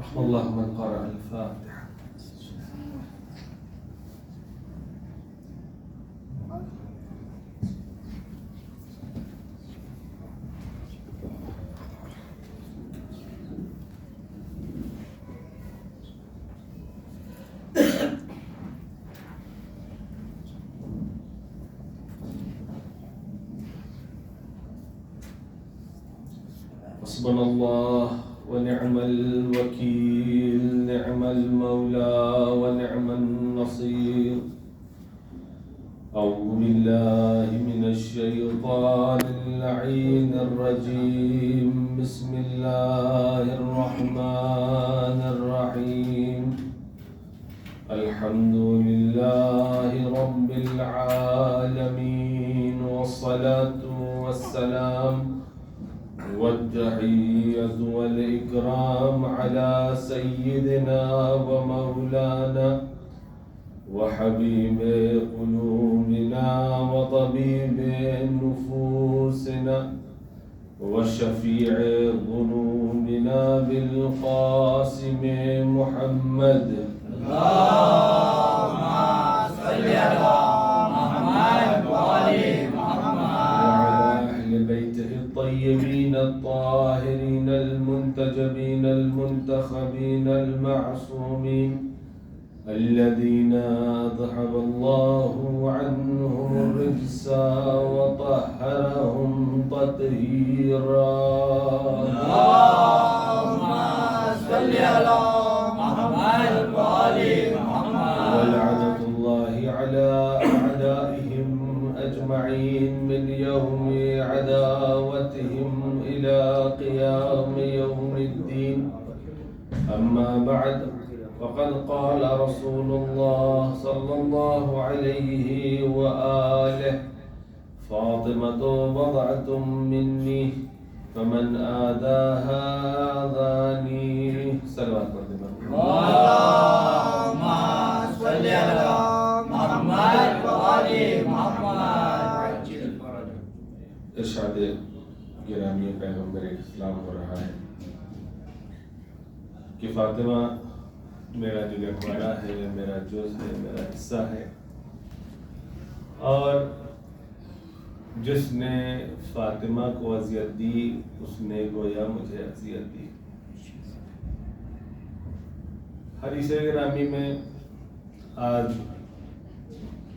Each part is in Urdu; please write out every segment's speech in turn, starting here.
رحم الله من قرأ الفاتحة. حسبنا الله ونعم الوكيل، نعم المولى ونعم النصير. أعوذ بالله من الشيطان اللعين الرجيم. بسم الله الرحمن الرحيم. الحمد لله رب العالمين، والصلاة والسلام والتحية والإكرام على سيدنا ومولانا وحبيب قلوبنا وطبيب نفوسنا وشفيع ذنوبنا بالقاسم محمد. اللهم صل على محمد وآل الطيبين الطاهرين المنتجبين المنتخبين المعصومين الذين ذهب الله عنهم الرجس وطهرهم تطهيرا. اللهم صل على محمد وآل محمد. ولعنة الله على أعدائهم أجمعين من يوم عداوتهم إلى قيام يوم الدين. أما بعد، فقد قال رسول الله صلى الله عليه وآله: فاطمة بضعة مني فمن آذاها آذاني. صلوات اللهم صل على محمد وآل محمد. ارشاد گرامی پیغمبر اسلام ہو رہا ہے کہ فاطمہ میرا جگر پاڑا ہے، میرا جز ہے، میرا حصہ ہے، اور جس نے فاطمہ کو اذیت دی اس نے گویا مجھے اذیت دی. حدیث گرامی میں آج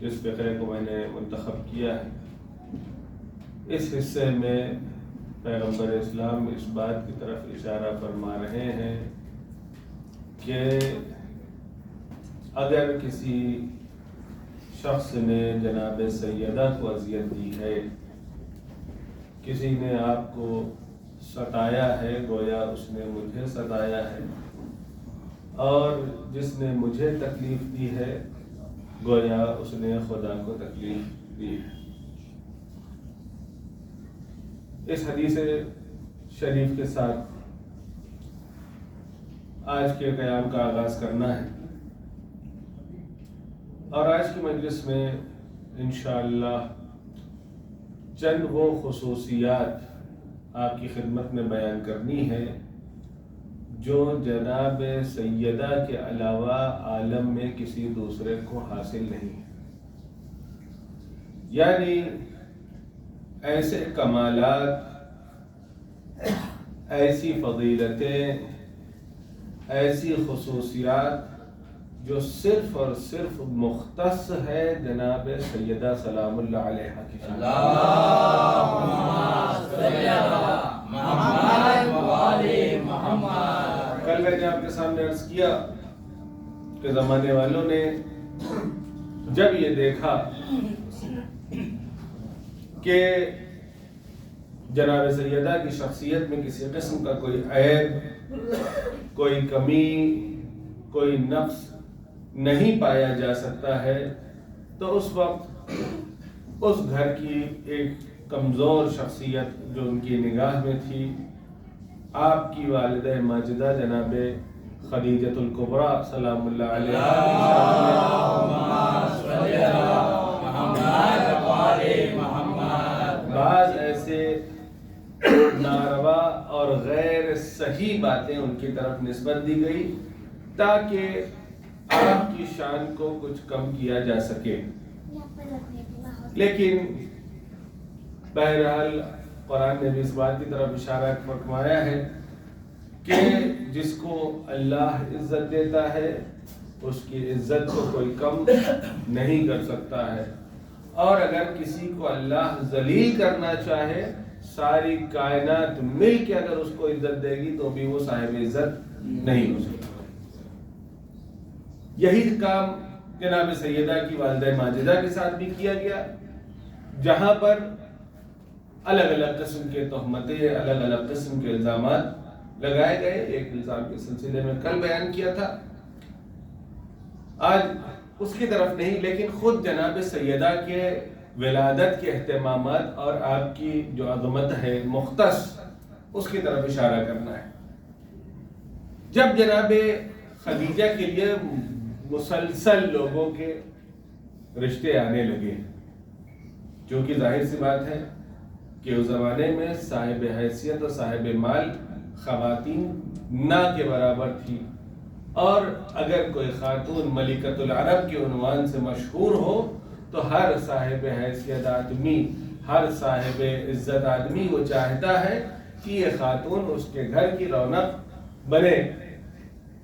جس فقرے کو میں نے منتخب کیا ہے، اس حصے میں پیغمبر اسلام اس بات کی طرف اشارہ فرما رہے ہیں کہ اگر کسی شخص نے جناب سیدہ کو اذیت دی ہے، کسی نے آپ کو ستایا ہے، گویا اس نے مجھے ستایا ہے، اور جس نے مجھے تکلیف دی ہے گویا اس نے خدا کو تکلیف دی ہے. اس حدیث شریف کے ساتھ آج کے قیام کا آغاز کرنا ہے، اور آج کی مجلس میں انشاءاللہ چند وہ خصوصیات آپ کی خدمت میں بیان کرنی ہے جو جناب سیدہ کے علاوہ عالم میں کسی دوسرے کو حاصل نہیں ہے. یعنی ایسے کمالات، ایسی فضیلتیں، ایسی خصوصیات جو صرف اور صرف مختص ہے جناب سیدہ سلام اللہ علیہ کی. اللهم صل علی محمد وآل محمد. کل میں نے آپ کے سامنے عرض کیا کہ زمانے والوں نے جب یہ دیکھا کہ جناب سیدہ کی شخصیت میں کسی قسم کا کوئی عیب، کوئی کمی، کوئی نقص نہیں پایا جا سکتا ہے، تو اس وقت اس گھر کی ایک کمزور شخصیت جو ان کی نگاہ میں تھی، آپ کی والدہ ماجدہ جناب خدیجۃ الکبریٰ سلام اللہ علیہ، بعض ایسے ناروا اور غیر صحیح باتیں ان کی طرف نسبت دی گئی تاکہ آپ کی شان کو کچھ کم کیا جا سکے. لیکن بہرحال قرآن نے بھی اس بات کی طرف اشارہ فرمایا ہے کہ جس کو اللہ عزت دیتا ہے اس کی عزت کو کوئی کم نہیں کر سکتا ہے، اور اگر کسی کو اللہ ذلیل کرنا چاہے ساری کائنات مل کے اگر اس کو عزت دے گی تو بھی وہ صاحب عزت نہیں ہو سکتا. یہی کام جناب سیدہ کی والدہ ماجدہ کے ساتھ بھی کیا گیا، جہاں پر الگ الگ قسم کے تہمتیں، الگ الگ قسم کے الزامات لگائے گئے. ایک الزام کے سلسلے میں کل بیان کیا تھا، آج اس کی طرف نہیں، لیکن خود جناب سیدہ کے ولادت کے اہتمامات اور آپ کی جو عظمت ہے مختص، اس کی طرف اشارہ کرنا ہے. جب جناب خدیجہ کے لیے مسلسل لوگوں کے رشتے آنے لگے، جو کہ ظاہر سی بات ہے کہ اس زمانے میں صاحب حیثیت اور صاحب مال خواتین نہ کے برابر تھی، اور اگر کوئی خاتون ملکۃ العرب کے عنوان سے مشہور ہو تو ہر صاحب حیثیت آدمی، ہر صاحب عزت آدمی وہ چاہتا ہے کہ یہ خاتون اس کے گھر کی رونق بنے.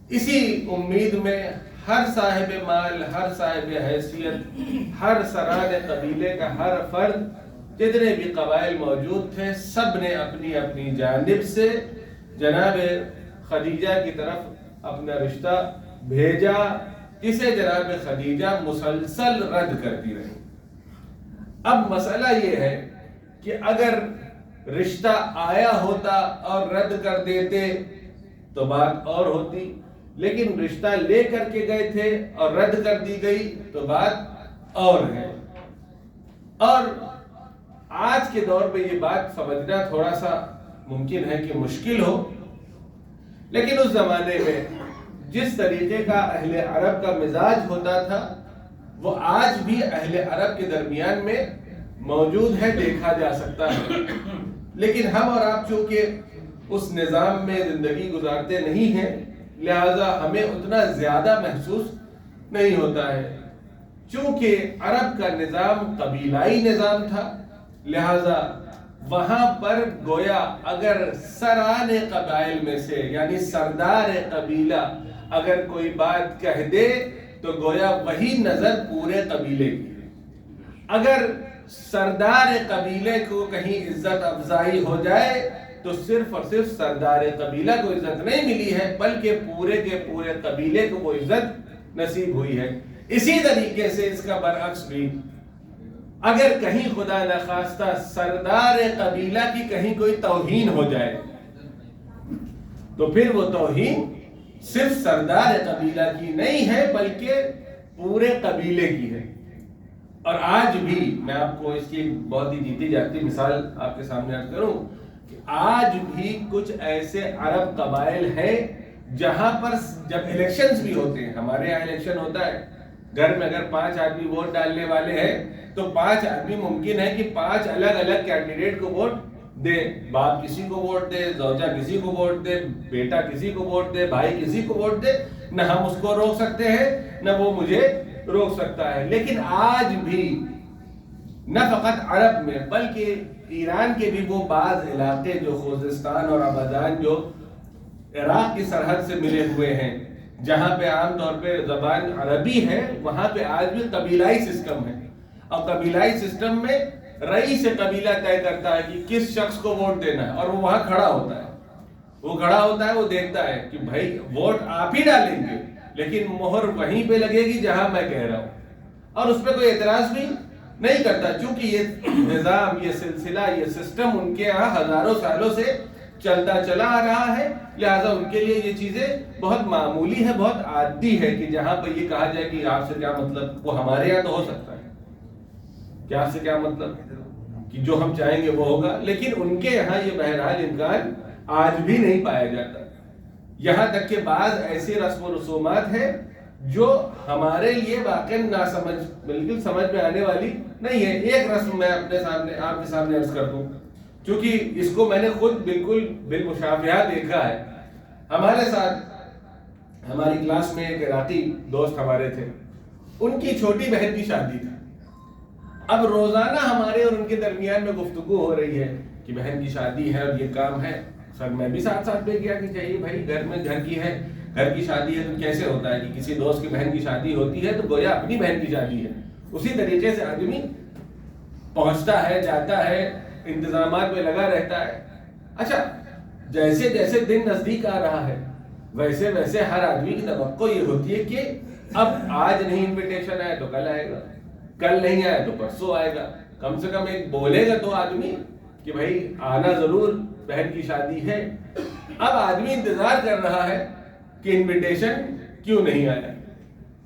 اسی امید میں ہر صاحب مال، ہر صاحب حیثیت، ہر سران قبیلے کا ہر فرد، جتنے بھی قبائل موجود تھے، سب نے اپنی اپنی جانب سے جناب خدیجہ کی طرف اپنا رشتہ بھیجا، جسے جناب خدیجہ مسلسل رد کرتی رہی. اب مسئلہ یہ ہے کہ اگر رشتہ آیا ہوتا اور رد کر دیتے تو بات اور ہوتی، لیکن رشتہ لے کر کے گئے تھے اور رد کر دی گئی تو بات اور ہے. اور آج کے دور پہ یہ بات سمجھنا تھوڑا سا ممکن ہے کہ مشکل ہو، لیکن اس زمانے میں جس طریقے کا اہل عرب کا مزاج ہوتا تھا وہ آج بھی اہل عرب کے درمیان میں موجود ہے، دیکھا جا سکتا ہے. لیکن ہم اور آپ چونکہ اس نظام میں زندگی گزارتے نہیں ہیں، لہذا ہمیں اتنا زیادہ محسوس نہیں ہوتا ہے. چونکہ عرب کا نظام قبیلائی نظام تھا، لہذا وہاں پر گویا اگر سران قبائل میں سے یعنی سردار قبیلہ اگر کوئی بات کہہ دے تو گویا وہی نظر پورے قبیلے کی ہے. اگر سردار قبیلے کو کہیں عزت افزائی ہو جائے تو صرف اور صرف سردار قبیلہ کو عزت نہیں ملی ہے، بلکہ پورے کے پورے قبیلے کو وہ عزت نصیب ہوئی ہے. اسی طریقے سے اس کا برعکس بھی، اگر کہیں خدا نخواستہ سردار قبیلہ کی کہیں کوئی توہین ہو جائے تو پھر وہ توہین صرف سردار قبیلہ کی نہیں ہے بلکہ پورے قبیلے کی ہے. اور آج بھی میں آپ کو اس کی بہت ہی جیتی جاتی مثال آپ کے سامنے عرض کروں کہ آج بھی کچھ ایسے عرب قبائل ہیں جہاں پر جب الیکشنز بھی ہوتے ہیں، ہمارے یہاں الیکشن ہوتا ہے، گھر میں اگر 5 آدمی ووٹ ڈالنے والے ہیں تو 5 آدمی ممکن ہے کہ 5 الگ الگ کینڈیڈیٹ کو ووٹ دے. باپ کسی کو ووٹ دے، زوجہ کسی کو ووٹ دے، بیٹا کسی کو ووٹ دے، بھائی کسی کو ووٹ دے. نہ ہم اس کو روک سکتے ہیں نہ وہ مجھے روک سکتا ہے. لیکن آج بھی نہ فقط عرب میں بلکہ ایران کے بھی وہ بعض علاقے جو خوزستان اور آبادان جو عراق کی سرحد سے ملے ہوئے ہیں، جہاں پہ عام طور پہ زبان عربی ہے، وہاں پہ آج بھی قبیلائی سسٹم ہے. اور قبیلائی سسٹم میں رئیس قبیلہ طے کرتا ہے کہ کس شخص کو ووٹ دینا ہے، اور وہ وہاں کھڑا ہوتا ہے. وہ دیکھتا ہے کہ بھائی ووٹ آپ ہی ڈالیں گے لیکن مہر وہیں پہ لگے گی جہاں میں کہہ رہا ہوں، اور اس پہ کوئی اعتراض بھی نہیں کرتا. چونکہ یہ نظام، یہ سلسلہ، یہ سسٹم ان کے یہاں ہزاروں سالوں سے چلتا چلا آ رہا ہے، لہٰذا ان کے لیے یہ چیزیں بہت معمولی ہے، بہت عادی ہے کہ جہاں پر یہ کہا جائے کہ آپ سے کیا مطلب، وہ ہمارے یہاں تو ہو سکتا ہے کہ آپ سے کیا مطلب کہ جو ہم چاہیں گے وہ ہوگا، لیکن ان کے یہاں یہ بہرحال امکان آج بھی نہیں پایا جاتا. یہاں تک کہ بعض ایسی رسم و رسومات ہیں جو ہمارے لیے واقعی بالکل سمجھ میں آنے والی نہیں ہے. ایک رسم میں اپنے سامنے آپ کے سامنے عرض کر دوں چونکہ اس کو میں نے خود بالکل بالمشابہہ دیکھا ہے. ہمارے ساتھ ہماری کلاس میں ایک عراقی دوست ہمارے تھے، ان کی چھوٹی بہن کی شادی تھی. اب روزانہ ہمارے اور ان کے درمیان میں گفتگو ہو رہی ہے کہ بہن کی شادی ہے اور یہ کام ہے. سر میں بھی ساتھ ساتھ پہ گیا کہ چاہیے بھائی، گھر میں گھر کی شادی ہے تو کیسے ہوتا ہے کہ کسی دوست کی بہن کی شادی ہوتی ہے تو گویا اپنی بہن کی شادی ہے. اسی طریقے سے آدمی پہنچتا ہے، جاتا ہے، انتظامات میں لگا رہتا ہے. اچھا، جیسے جیسے دن نزدیک آ رہا ہے ویسے ویسے ہر آدمی کی توقع یہ ہوتی ہے کہ اب آج نہیں انویٹیشن آیا تو کل آئے گا، کل نہیں آیا تو پرسوں آئے گا. کم سے کم ایک بولے گا تو آدمی کہ بھائی آنا ضرور، بہن کی شادی ہے. اب آدمی انتظار کر رہا ہے کہ انویٹیشن کیوں نہیں آیا.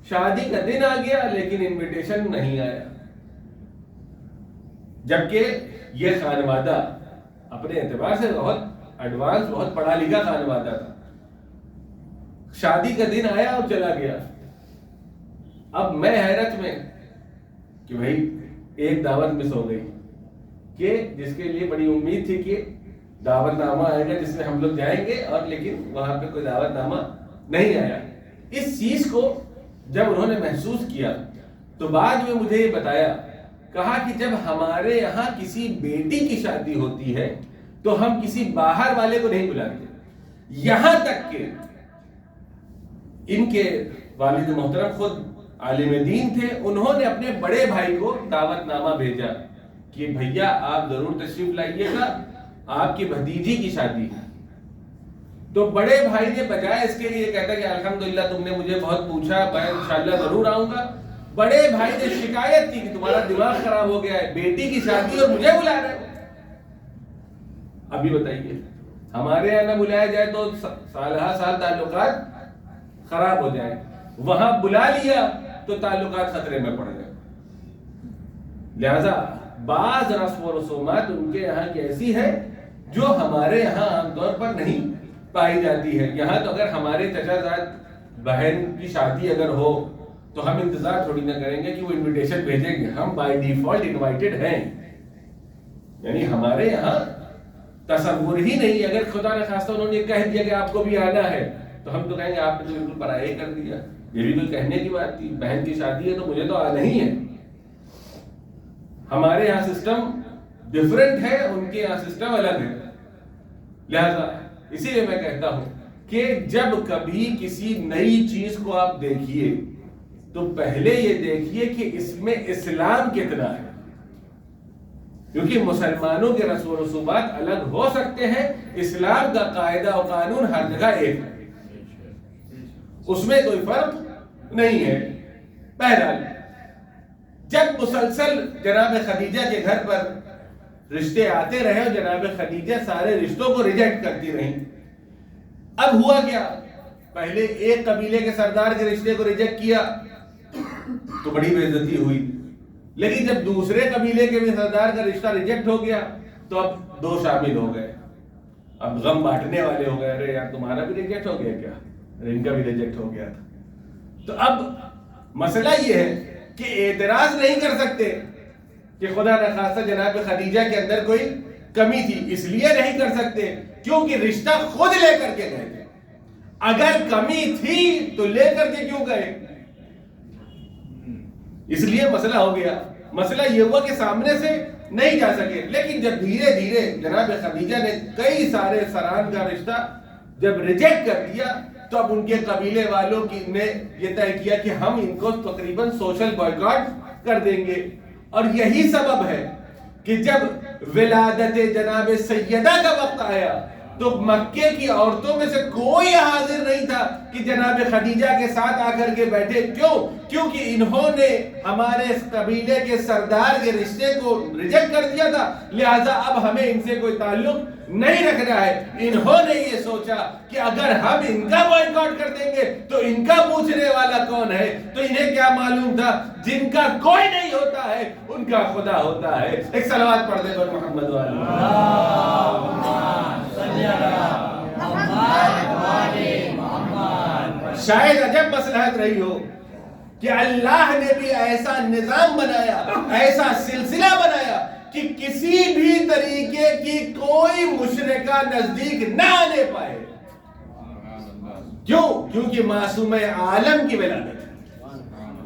شادی کا دن آ گیا لیکن انویٹیشن نہیں آیا. جبکہ یہ خانوادہ اپنے اعتبار سے بہت ایڈوانس، بہت پڑھا لکھا خانوادہ تھا. شادی کا دن آیا اور چلا گیا. اب میں حیرت میں کہ بھائی ایک دعوت مس ہو گئی کہ جس کے لیے بڑی امید تھی کہ دعوت نامہ آئے گا جس میں ہم لوگ جائیں گے، اور لیکن وہاں پہ کوئی دعوت نامہ نہیں آیا. اس چیز کو جب انہوں نے محسوس کیا تو بعد میں مجھے یہ بتایا، کہا کہ جب ہمارے یہاں کسی بیٹی کی شادی ہوتی ہے تو ہم کسی باہر والے کو نہیں بلاتے. یہاں تک کہ ان کے والد محترم خود عالم دین تھے، انہوں نے اپنے بڑے بھائی کو دعوت نامہ بھیجا کہ بھیا آپ ضرور تشریف لائیے گا، آپ کی بھتیجی کی شادی ہے. تو بڑے بھائی نے بجائے اس کے لیے کہتا کہ الحمدللہ تم نے مجھے بہت پوچھا، میں انشاءاللہ ضرور آؤں گا. بڑے بھائی نے شکایت کی کہ تمہارا دماغ خراب ہو گیا ہے، بیٹی کی شادی اور مجھے بلا رہے ہو. ابھی بتائیے، ہمارے یہاں نہ بلایا جائے تو سالہ سال تعلقات خراب ہو جائیں، وہاں بلا لیا تو تعلقات خطرے میں پڑ گئے. لہذا بعض رسم و رسومات ان کے یہاں کی ایسی ہے جو ہمارے یہاں عام طور پر نہیں پائی جاتی ہے. یہاں تو اگر ہمارے چچا زاد بہن کی شادی اگر ہو تو ہم انتظار تھوڑی نہ کریں گے کہ وہ انویٹیشن بھیجیں گے، ہم بائی ڈیفالٹ انوائٹڈ ہیں. یعنی ہمارے یہاں تصور ہی نہیں. اگر خدا نخواستہ انہوں نے کہہ دیا کہ آپ کو بھی آنا ہے تو ہم تو کہیں گے آپ نے تو بالکل پرایہ ہی کر دیا. یہ بھی کوئی کہنے کی بات تھی؟ بہن کی شادی ہے تو مجھے تو آنا ہی ہے. ہمارے یہاں سسٹم ڈیفرنٹ ہے، ان کے یہاں سسٹم الگ ہے. لہذا اسی لیے میں کہتا ہوں کہ جب کبھی کسی نئی چیز کو آپ دیکھیے تو پہلے یہ دیکھیے کہ اس میں اسلام کتنا ہے. کیونکہ مسلمانوں کے رسم و رسومات الگ ہو سکتے ہیں، اسلام کا قاعدہ و قانون ہر جگہ ایک ہے، اس میں کوئی فرق نہیں ہے. بہرحال جب مسلسل جناب خدیجہ کے گھر پر رشتے آتے رہے اور جناب خدیجہ سارے رشتوں کو ریجیکٹ کرتی رہیں، اب ہوا کیا؟ پہلے ایک قبیلے کے سردار کے رشتے کو ریجیکٹ کیا تو بڑی بے عزتی ہوئی، لیکن جب دوسرے قبیلے کے بھی سردار کا رشتہ ریجیکٹ ہو گیا تو اب دو شامل ہو گئے، اب غم بانٹنے والے ہو گئے. ارے یار تمہارا بھی ریجیکٹ ہو گیا کیا؟ ان کا بھی ریجیکٹ ہو گیا تھا. تو اب مسئلہ یہ ہے کہ اعتراض نہیں کر سکتے کہ خدا نخواستہ جناب خدیجہ کے اندر کوئی کمی تھی، اس لیے نہیں کر سکتے کیونکہ رشتہ خود لے کر کے گئے تھے. اگر کمی تھی تو لے کر کے کیوں گئے؟ اس لیے مسئلہ ہو گیا. مسئلہ یہ ہوا کہ سامنے سے نہیں جا سکے، لیکن جب دھیرے دھیرے جناب خدیجہ نے کئی سارے سران کا رشتہ جب ریجیکٹ کر دیا تو اب ان کے قبیلے والوں نے یہ طے کیا کہ ہم ان کو تقریباً سوشل بائیکاٹ کر دیں گے. اور یہی سبب ہے کہ جب ولادت جناب سیدہ کا وقت آیا تو مکے کی عورتوں میں سے کوئی حاضر نہیں تھا کہ جناب خدیجہ کے ساتھ آ کر کے بیٹھے. کیوں؟ کیونکہ انہوں نے ہمارے اس قبیلے کے سردار کے رشتے کو ریجیکٹ کر دیا تھا، لہٰذا اب ہمیں ان سے کوئی تعلق نہیں رکھنا ہے. انہوں نے یہ سوچا کہ اگر ہم ان کا بائیکاٹ کر دیں گے تو ان کا پوچھنے والا کون ہے؟ تو انہیں کیا معلوم تھا جن کا کوئی نہیں ہوتا ہے ان کا خدا ہوتا ہے. ایک صلوات پڑھ دے پر محمد شاید عجب مصلحت رہی ہو کہ اللہ نے بھی ایسا نظام بنایا، ایسا سلسلہ بنایا کہ کسی بھی طریقے کی کوئی مشرکہ نزدیک نہ آنے پائے. کیوں؟ کیونکہ معصومہ عالم کی ولادت.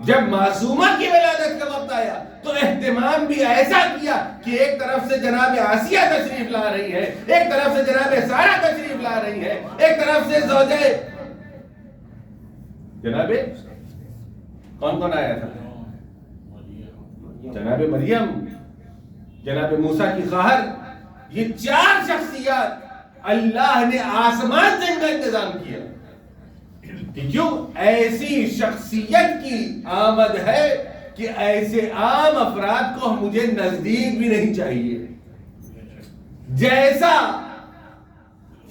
جب معصومہ کی ولادت کا وقت آیا تو اہتمام بھی ایسا کیا کہ ایک طرف سے جناب آسیہ تشریف لا رہی ہے، ایک طرف سے جناب سارہ تشریف لا رہی ہے، ایک طرف سے زوجہ جناب کون کون آیا تھا؟ جناب مریم، جناب موسیٰ کی خواہر. یہ 4 شخصیات اللہ نے آسمان سے ان کا انتظام کیا. کیوں؟ ایسی شخصیت کی آمد ہے کہ ایسے عام افراد کو مجھے نزدیک بھی نہیں چاہیے. جیسا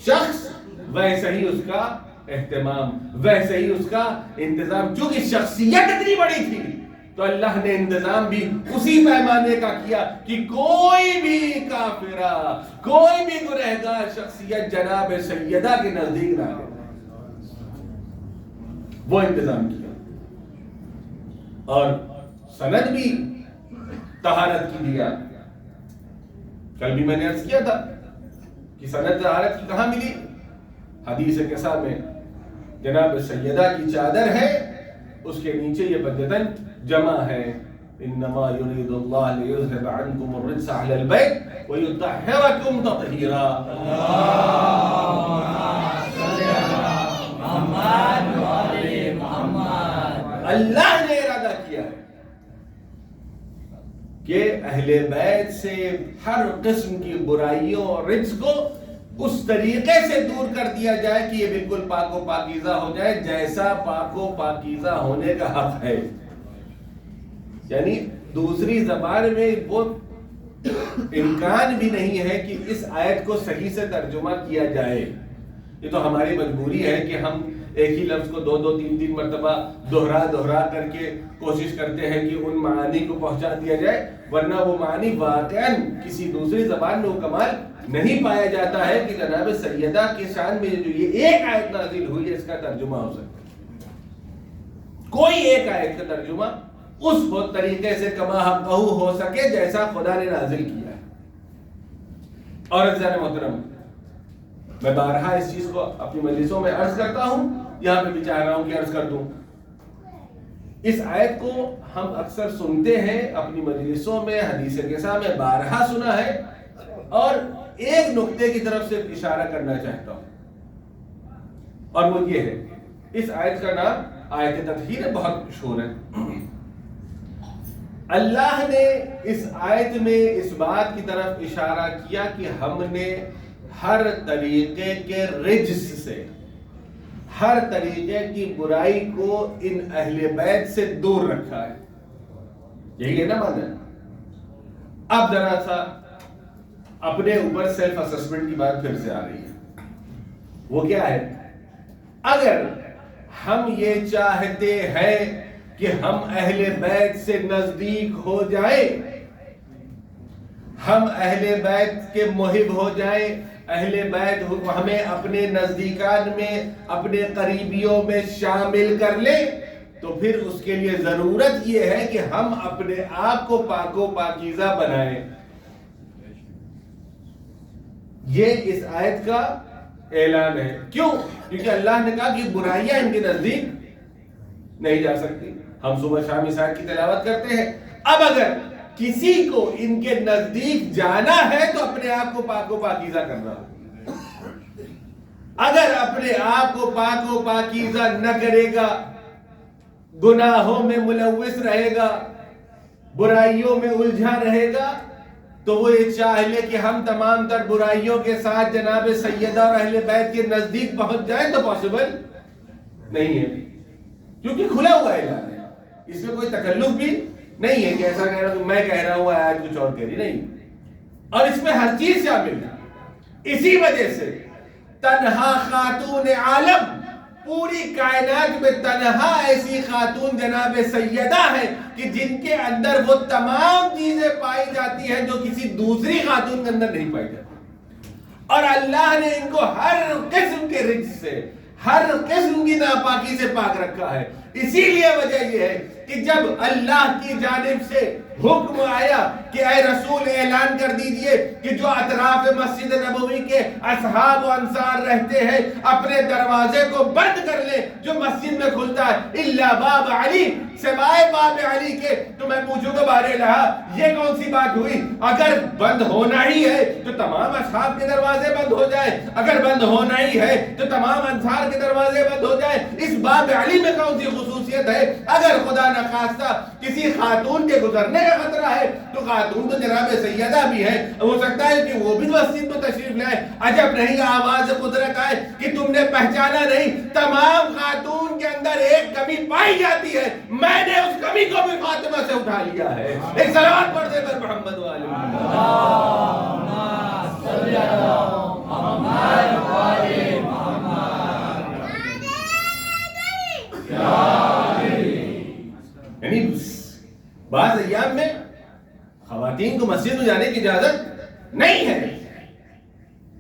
شخص ویسا ہی اس کا اہتمام، ویسا ہی اس کا انتظام. چونکہ شخصیت اتنی بڑی تھی تو اللہ نے انتظام بھی اسی پیمانے کا کیا کہ کوئی بھی کافرہ، کوئی بھی گنہگار شخصیت جناب سیدہ کے نزدیک نہ آئے. وہ انتظام کیا. اور سند بھی طہارت کی دیا. کل بھی میں نے عرض کیا تھا کہ سند طہارت کی کہاں ملی؟ حدیث کسا میں جناب سیدہ کی چادر ہے، اس کے نیچے یہ بدتن جمع ہے. انما یرید اللہ لیذهب عنکم الرجس اہل البیت ویطہرکم تطہیرا. اللہ نے ارادہ کیا ہے کہ اہل بیت سے ہر قسم کی برائیوں اور رجس کو اس طریقے سے دور کر دیا جائے کہ یہ بالکل پاک و پاکیزہ ہو جائے جیسا پاک و پاکیزہ ہونے کا حق ہے. یعنی دوسری زبان میں وہ امکان بھی نہیں ہے کہ اس آیت کو صحیح سے ترجمہ کیا جائے. یہ تو ہماری مجبوری ہے کہ ہم ایک ہی لفظ کو 2-3 مرتبہ دہرا کر کے کوشش کرتے ہیں کہ ان معانی کو پہنچا دیا جائے، ورنہ وہ معانی واقعاً کسی دوسری زبان میں وہ کمال نہیں پایا جاتا ہے کہ جناب سیدہ کے شان میں جو یہ ایک آیت نازل ہوئی ہے اس کا ترجمہ ہو سکتا. کوئی ایک آیت کا ترجمہ اس طریقے سے کما حقہ ہو سکے جیسا خدا نے نازل کیا ہے. اور عزیزان محترم، میں بارہا اس چیز کو اپنی مجلسوں میں عرض کرتا ہوں، یہاں پہ بھی چاہ رہا ہوں کہ عرض کر دوں. اس آیت کو ہم اکثر سنتے ہیں اپنی مجلسوں میں، حدیث کسا میں بارہا سنا ہے، اور ایک نقطے کی طرف سے اشارہ کرنا چاہتا ہوں، اور وہ یہ ہے، اس آیت کا نام آیت تطہیر بہت مشہور ہے. اللہ نے اس آیت میں اس بات کی طرف اشارہ کیا کہ ہم نے ہر طریقے کے رجس سے، ہر طریقے کی برائی کو ان اہل بیت سے دور رکھا ہے. یہی ہے نا مانا. اب ذرا سا اپنے اوپر سیلف اسسمنٹ کی بات پھر سے آ رہی ہے. وہ کیا ہے؟ اگر ہم یہ چاہتے ہیں کہ ہم اہل بیت سے نزدیک ہو جائیں، ہم اہل بیت کے محب ہو جائیں، اہل بیت ہمیں اپنے نزدیکان میں، اپنے قریبیوں میں شامل کر لیں، تو پھر اس کے لیے ضرورت یہ ہے کہ ہم اپنے آپ کو پاک و پاکیزہ بنائیں. یہ اس آیت کا اعلان ہے. کیوں؟ کیونکہ اللہ نے کہا کہ برائیاں ان کے نزدیک نہیں جا سکتی. ہم صبح شام اس آیت کی تلاوت کرتے ہیں. اب اگر کسی کو ان کے نزدیک جانا ہے تو اپنے آپ کو پاک و پاکیزہ کرنا ہوگا. اگر اپنے آپ کو پاک و پاکیزہ نہ کرے گا، گناہوں میں ملوث رہے گا، برائیوں میں الجھا رہے گا، تو وہ یہ چاہ لے کہ ہم تمام تر برائیوں کے ساتھ جناب سیدہ اور اہل بیت کے نزدیک پہنچ جائیں تو پاسبل نہیں ہے. کیونکہ کھلا ہوا اعلان ہے، اس میں کوئی تکلف بھی نہیں ہے کہ ایسا کہہ رہا تو میں کہہ رہا ہوں آج کچھ اور کہہ رہی نہیں. اور اس میں ہر چیز شامل ہے. اسی وجہ سے تنہا خاتون عالم، پوری کائنات میں تنہا ایسی خاتون جناب سیدہ ہے کہ جن کے اندر وہ تمام چیزیں پائی جاتی ہیں جو کسی دوسری خاتون کے اندر نہیں پائی جاتی. اور اللہ نے ان کو ہر قسم کے رجس سے، ہر قسم کی ناپاکی سے پاک رکھا ہے. اسی لیے وجہ یہ ہے کہ جب اللہ کی جانب سے حکم آیا کہ اے رسول اعلان کر دیجئے کہ جو اطراف مسجد نبوی کے اصحاب و انصار رہتے ہیں اپنے دروازے کو بند کر لیں جو مسجد میں کھلتا ہے الا باب علی، سوائے باب علی کے۔ تو میں پوچھوں گا بارے اللہ یہ کون سی بات ہوئی؟ اگر بند ہونا ہی ہے تو تمام اصحاب کے دروازے بند ہو جائے، اگر بند ہونا ہی ہے تو تمام انصار کے دروازے بند ہو جائے۔ اس باب علی میں کون سی خصوصیت ہے؟ اگر خدا نخواستہ کسی خاتون کے گزرنے کا خطرہ ہے تو خاتون تو جناب سیدہ بھی ہے، ہو سکتا ہے کہ وہ بھی مسجد میں تشریف لائے۔ عجب نہیں آواز قدرت آئے کہ تم نے پہچانا نہیں، تمام خاتون کے اندر ایک کمی پائی جاتی ہے، میں نے اس کمی کو بھی فاطمہ سے اٹھا لیا ہے۔ ایک صلوات پڑھ دے پر محمد والے یعنی بعض ایام میں خواتین کو مسجد میں جانے کی اجازت نہیں ہے،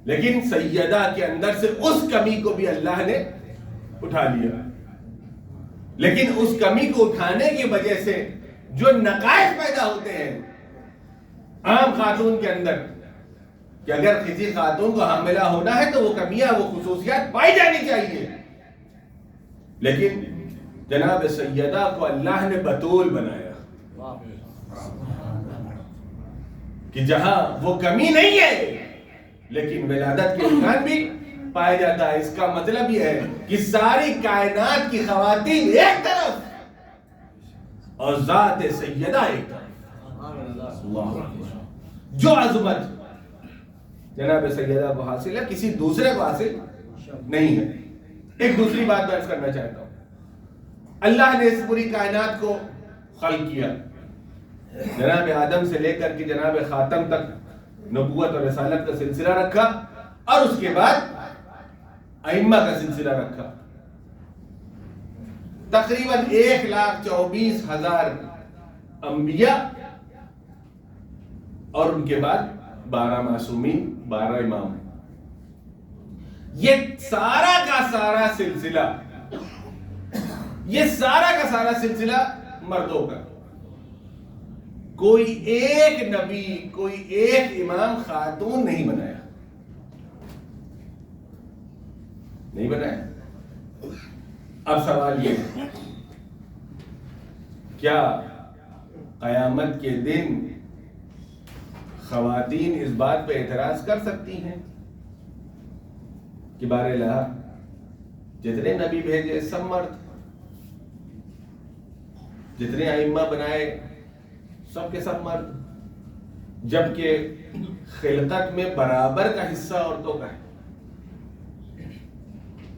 لیکن سیدہ کے اندر سے اس کمی کو بھی اللہ نے اٹھا لیا۔ لیکن اس کمی کو اٹھانے کی وجہ سے جو نقائص پیدا ہوتے ہیں عام خاتون کے اندر کہ اگر کسی خاتون کو حاملہ ہونا ہے تو وہ کمیاں وہ خصوصیات پائی جانی چاہیے، لیکن جناب سیدہ کو اللہ نے بطول بنایا کہ جہاں وہ کمی نہیں ہے لیکن ولادت کے امکان بھی پایا جاتا ہے۔ اس کا مطلب یہ ہے کہ ساری کائنات کی خواتین ایک طرف اور ذات سیدہ ایک طرف، جو عظمت جناب سیدہ کو حاصل ہے کسی دوسرے کو حاصل نہیں ہے۔ ایک دوسری بات میں عرض کرنا چاہتا ہوں، اللہ نے اس پوری کائنات کو خلق کیا، جناب آدم سے لے کر کے جناب خاتم تک نبوت اور رسالت کا سلسلہ رکھا، اور اس کے بعد ائمہ کا سلسلہ رکھا۔ تقریباً 1,24,000 انبیاء اور ان کے بعد 12 معصومین، 12 امام۔ یہ سارا کا سارا سلسلہ، یہ سارا کا سارا سلسلہ مردوں کا، کوئی ایک نبی، کوئی ایک امام خاتون نہیں بنایا، نہیں بنایا۔ اب سوال یہ ہے کیا قیامت کے دن خواتین اس بات پہ اعتراض کر سکتی ہیں کہ بارے اللہ جتنے نبی بھیجے سب مرد، جتنے ائمہ بنائے سب کے سب مرد، جبکہ خلقت میں برابر کا حصہ عورتوں کا ہے؟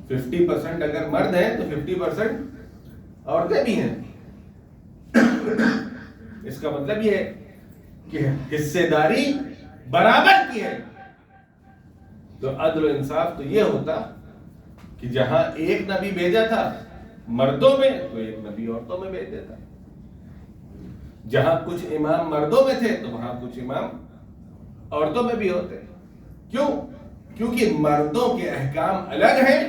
50% اگر مرد ہیں تو 50% عورتیں بھی ہیں۔ اس کا مطلب یہ ہے کہ حصے داری برابر کی ہے۔ تو عدل و انصاف تو یہ ہوتا کہ جہاں ایک نبی بھیجا تھا مردوں میں تو ایک نبی عورتوں میں بھیج دیتا، جہاں کچھ امام مردوں میں تھے تو وہاں کچھ امام عورتوں میں بھی ہوتے۔ کیوں؟ کیونکہ مردوں کے احکام الگ ہیں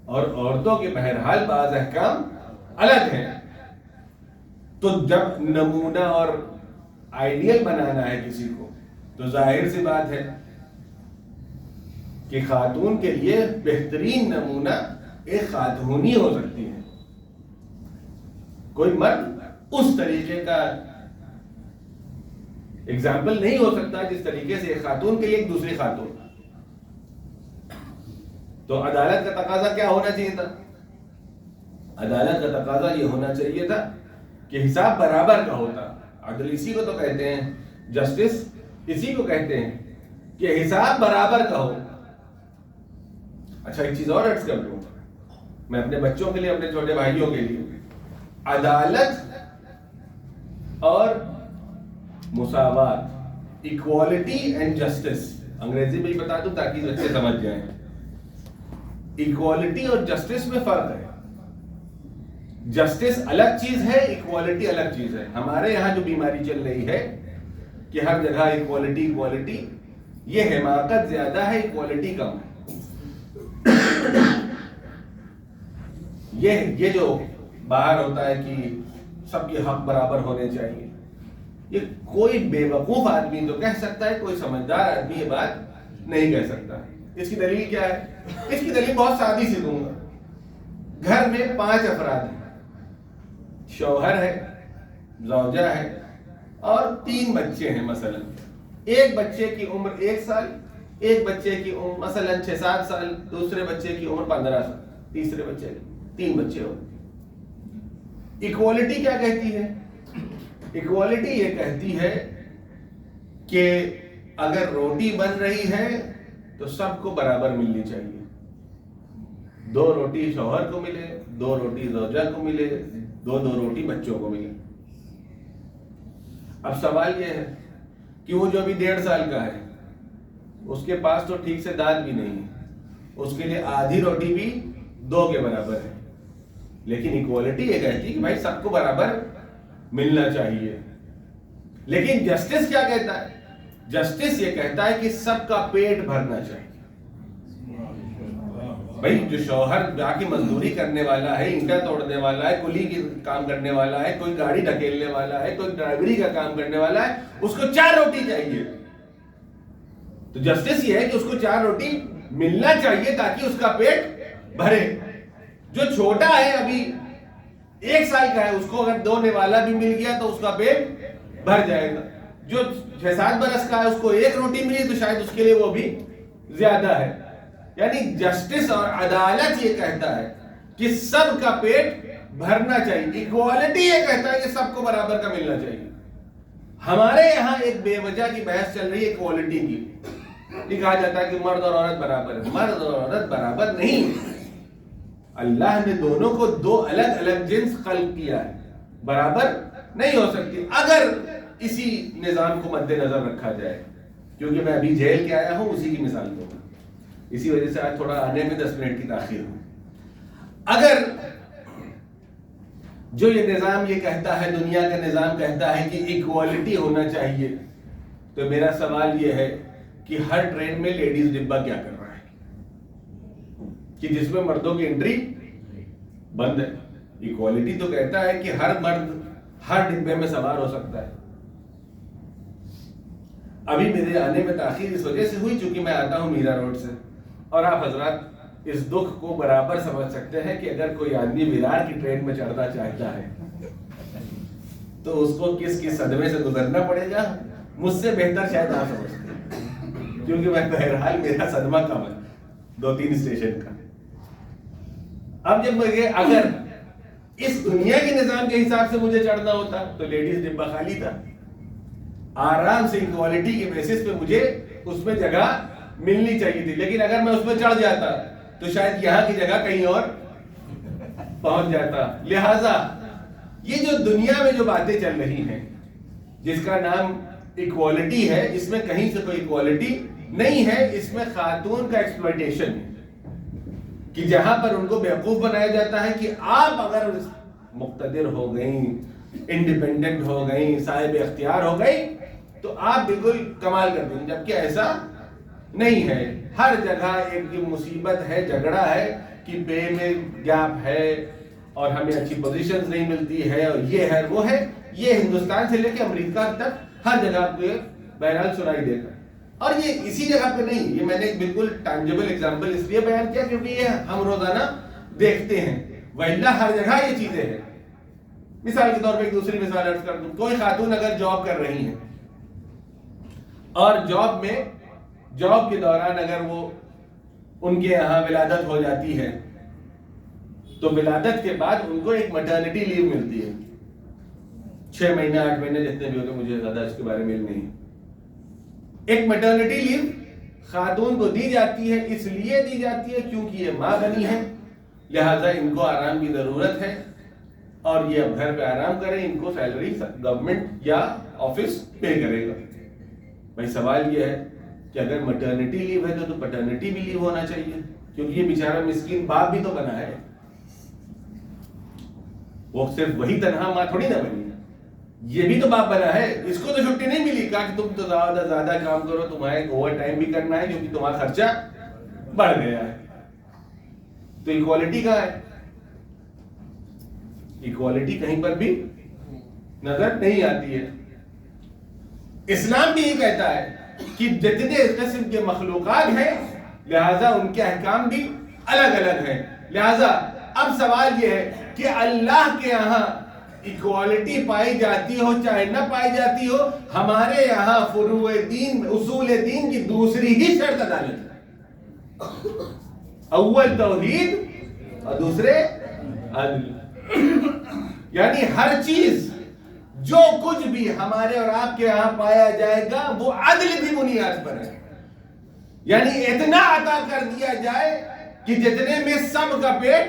اور عورتوں کے بہرحال بعض احکام الگ ہیں۔ تو جب نمونہ اور آئیڈیل بنانا ہے کسی کو تو ظاہر سی بات ہے کہ خاتون کے لیے بہترین نمونہ ایک خاتون ہی ہو سکتی ہے۔ کوئی مرد اس طریقے کا اگزامپل نہیں ہو سکتا جس طریقے سے ایک خاتون کے لیے ایک دوسری خاتون۔ تو عدالت کا تقاضا کیا ہونا چاہیے تھا؟ عدالت کا تقاضا یہ ہونا چاہیے تھا کہ حساب برابر کا ہوتا۔ عدل اسی کو تو کہتے ہیں، جسٹس اسی کو کہتے ہیں کہ حساب برابر کا ہو۔ اچھا ایک چیز اور عرض کر دوں میں اپنے بچوں کے لیے، اپنے چھوٹے بھائیوں کے لیے، عدالت اور مساوات، ایکوالٹی اینڈ جسٹس، انگریزی میں ہی بتا دوں تاکہ بچے سمجھ جائیں۔ ایکوالٹی اور جسٹس میں فرق ہے۔ جسٹس الگ چیز ہے، ایکوالٹی الگ چیز ہے۔ ہمارے یہاں جو بیماری چل رہی ہے کہ ہر جگہ ایکوالٹی ایکوالٹی، یہ حماقت زیادہ ہے، ایکوالٹی کم ہے۔ یہ جو باہر ہوتا ہے کہ سب کے حق برابر ہونے چاہیے، یہ کوئی بے وقوف آدمی تو کہہ سکتا ہے، کوئی سمجھدار آدمی یہ بات نہیں کہہ سکتا۔ اس کی دلیل کیا ہے؟ اس کی دلیل بہت سادی سی دوں گا۔ گھر میں 5 افراد ہیں، شوہر ہے، زوجہ ہے اور 3 بچے ہیں۔ مثلا ایک بچے کی عمر 1 سال، ایک بچے کی عمر مثلا 6-7 سال، دوسرے بچے کی عمر 15 سال، تیسرے بچے کی 3 بچے ہو۔ ایکوالٹی کیا کہتی ہے؟ ایکوالٹی یہ کہتی ہے کہ اگر روٹی بن رہی ہے تو سب کو برابر ملنی چاہیے۔ 2 روٹی شوہر کو ملے، 2 روٹی زوجہ کو ملے، 2 روٹی بچوں کو ملے۔ اب سوال یہ ہے کہ وہ جو ابھی 1.5 سال کا ہے، اس کے پاس تو ٹھیک سے دانت بھی نہیں ہے، اس کے لیے آدھی روٹی بھی 2 کے برابر ہے۔ لیکن ایکوالٹی یہ کہتی ہے کہ بھائی سب کو برابر ملنا چاہیے۔ لیکن جسٹس کیا کہتا ہے؟ جسٹس یہ کہتا ہے کہ سب کا پیٹ بھرنا چاہیے۔ بھائی جو شوہر جا کے مزدوری کرنے والا ہے، اینٹا توڑنے والا ہے، کلی کی کام کرنے والا ہے، کوئی گاڑی ڈھکیلنے والا ہے، کوئی ڈرائیوری کا کام کرنے والا ہے، اس کو 4 روٹی چاہیے۔ تو جسٹس یہ ہے کہ اس کو 4 روٹی ملنا چاہیے تاکہ اس کا پیٹ بھرے۔ جو چھوٹا ہے ابھی 1 سال کا ہے، اس کو اگر 2 نوالا بھی مل گیا تو اس کا پیٹ بھر جائے گا۔ جو 6-7 برس کا ہے، اس کو 1 روٹی ملی تو شاید اس کے لیے وہ بھی زیادہ ہے۔ یعنی جسٹس اور عدالت یہ کہتا ہے کہ سب کا پیٹ بھرنا چاہیے۔ ایکوالٹی یہ کہتا ہے کہ سب کو برابر کا ملنا چاہیے۔ ہمارے یہاں ایک بے وجہ کی بحث چل رہی ہے ایکوالٹی کی۔ یہ کہا جاتا ہے کہ مرد اور عورت برابر ہے۔ مرد اور عورت برابر نہیں۔ اللہ نے دونوں کو 2 الگ الگ جنس خلق کیا ہے، برابر نہیں ہو سکتی اگر اسی نظام کو مد نظر رکھا جائے۔ کیونکہ میں ابھی جیل کے آیا ہوں، اسی کی مثال دوں گا، اسی وجہ سے آج تھوڑا آنے میں 10 منٹ کی تاخیر ہو۔ اگر جو یہ نظام یہ کہتا ہے، دنیا کا نظام کہتا ہے کہ ایکوالٹی ہونا چاہیے، تو میرا سوال یہ ہے کہ ہر ٹرین میں لیڈیز ڈبہ کیا کر رہا ہے کہ جس میں مردوں کی انٹری بند ہے؟ ایکوالٹی تو کہتا ہے کہ ہر مرد ہر ڈبے میں سوار ہو سکتا ہے۔ ابھی میرے آنے میں تاخیر اس وجہ سے ہوئی چونکہ میں آتا ہوں میرا روڈ سے، اور آپ حضرات اس دکھ کو برابر سمجھ سکتے ہیں کہ اگر کوئی آدمی ویرار کی ٹرین میں چڑھنا چاہتا ہے تو اس کو کس کس صدمے سے گزرنا پڑے گا، مجھ سے بہتر شاید آپ سمجھتے ہیں، کیونکہ میں بہرحال میرا صدمہ کم ہے 2-3 اسٹیشن کا۔ اب جب مجھے اگر اس دنیا کے نظام کے حساب سے مجھے چڑھنا ہوتا تو لیڈیز ڈبہ خالی تھا، آرام سے ایکوالٹی کے بیسس پہ مجھے اس میں جگہ ملنی چاہیے تھی۔ لیکن اگر میں اس میں چڑھ جاتا تو شاید یہاں کی جگہ کہیں اور پہنچ جاتا۔ لہٰذا یہ جو دنیا میں جو باتیں چل رہی ہیں جس کا نام ایکوالٹی ہے، اس میں کہیں سے کوئی ایکوالٹی نہیں ہے، اس میں خاتون کا ایکسپلائٹیشن ہے کہ جہاں پر ان کو بیوقوف بنایا جاتا ہے کہ آپ اگر مقتدر ہو گئیں، انڈیپینڈنٹ ہو گئیں، صاحب اختیار ہو گئی تو آپ بالکل کمال کر دیں، جبکہ ایسا نہیں ہے۔ ہر جگہ ایک مصیبت ہے، جھگڑا ہے کہ پے میں گیپ ہے اور ہمیں اچھی پوزیشنز نہیں ملتی ہے، اور یہ ہے وہ ہے۔ یہ ہندوستان سے لے کے امریکہ تک ہر جگہ پہ بہرحال سنائی دیتا ہے۔ اور یہ اسی جگہ پہ نہیں، یہ میں نے ایک بالکل ٹانجیبل ایگزامپل اس لیے بیان کیا کیونکہ یہ ہم روزانہ دیکھتے ہیں، وَإِلَّا ہر جگہ یہ چیزیں ہیں۔ مثال کے طور پہ ایک دوسری مثال عرض کر دوں، کوئی خاتون اگر جاب کر رہی ہیں اور جاب کے دوران اگر وہ ان کے یہاں ولادت ہو جاتی ہے تو ولادت کے بعد ان کو ایک میٹرنٹی لیو ملتی ہے، 6 مہینے 8 مہینے جتنے بھی ہوتے، مجھے زیادہ اس کے بارے میں علم نہیں۔ ایک میٹرنٹی لیو خاتون کو دی جاتی ہے، اس لیے دی جاتی ہے کیونکہ یہ ماں بنی ہے، لہٰذا ان کو آرام کی ضرورت ہے اور یہ اب گھر پہ آرام کریں، ان کو سیلری گورنمنٹ یا آفس پے کرے گا۔ بھائی سوال یہ ہے کہ اگر میٹرنٹی لیو ہے تو پیٹرنٹی بھی لیو ہونا چاہیے، کیونکہ یہ بیچارہ مسکین باپ بھی تو بنا ہے، وہ صرف وہی تنہا ماں تھوڑی نہ بنی ہے، یہ بھی تو باپ بنا ہے، اس کو تو چھٹی نہیں ملی، کہا کہ تم تو زیادہ کام کرو، تمہیں اوور ٹائم بھی کرنا ہے کیونکہ تمہارا خرچہ بڑھ گیا ہے۔ تو ایکوالٹی کہاں ہے؟ ایکوالٹی کہیں پر بھی نظر نہیں آتی ہے. اسلام بھی یہ کہتا ہے کہ جتنے قسم کے مخلوقات ہیں لہذا ان کے احکام بھی الگ الگ ہیں. لہذا اب سوال یہ ہے کہ اللہ کے یہاں ایکوالٹی پائی جاتی ہو چاہے نہ پائی جاتی ہو، ہمارے یہاں فروع دین اصول دین کی دوسری ہی شرط عدالت ہے. اول توحید اور دوسرے عدل. یعنی ہر چیز جو کچھ بھی ہمارے اور آپ کے یہاں پایا جائے گا وہ عدل کی بنیاد پر ہے. یعنی اتنا عطا کر دیا جائے کہ جتنے میں سب کا پیٹ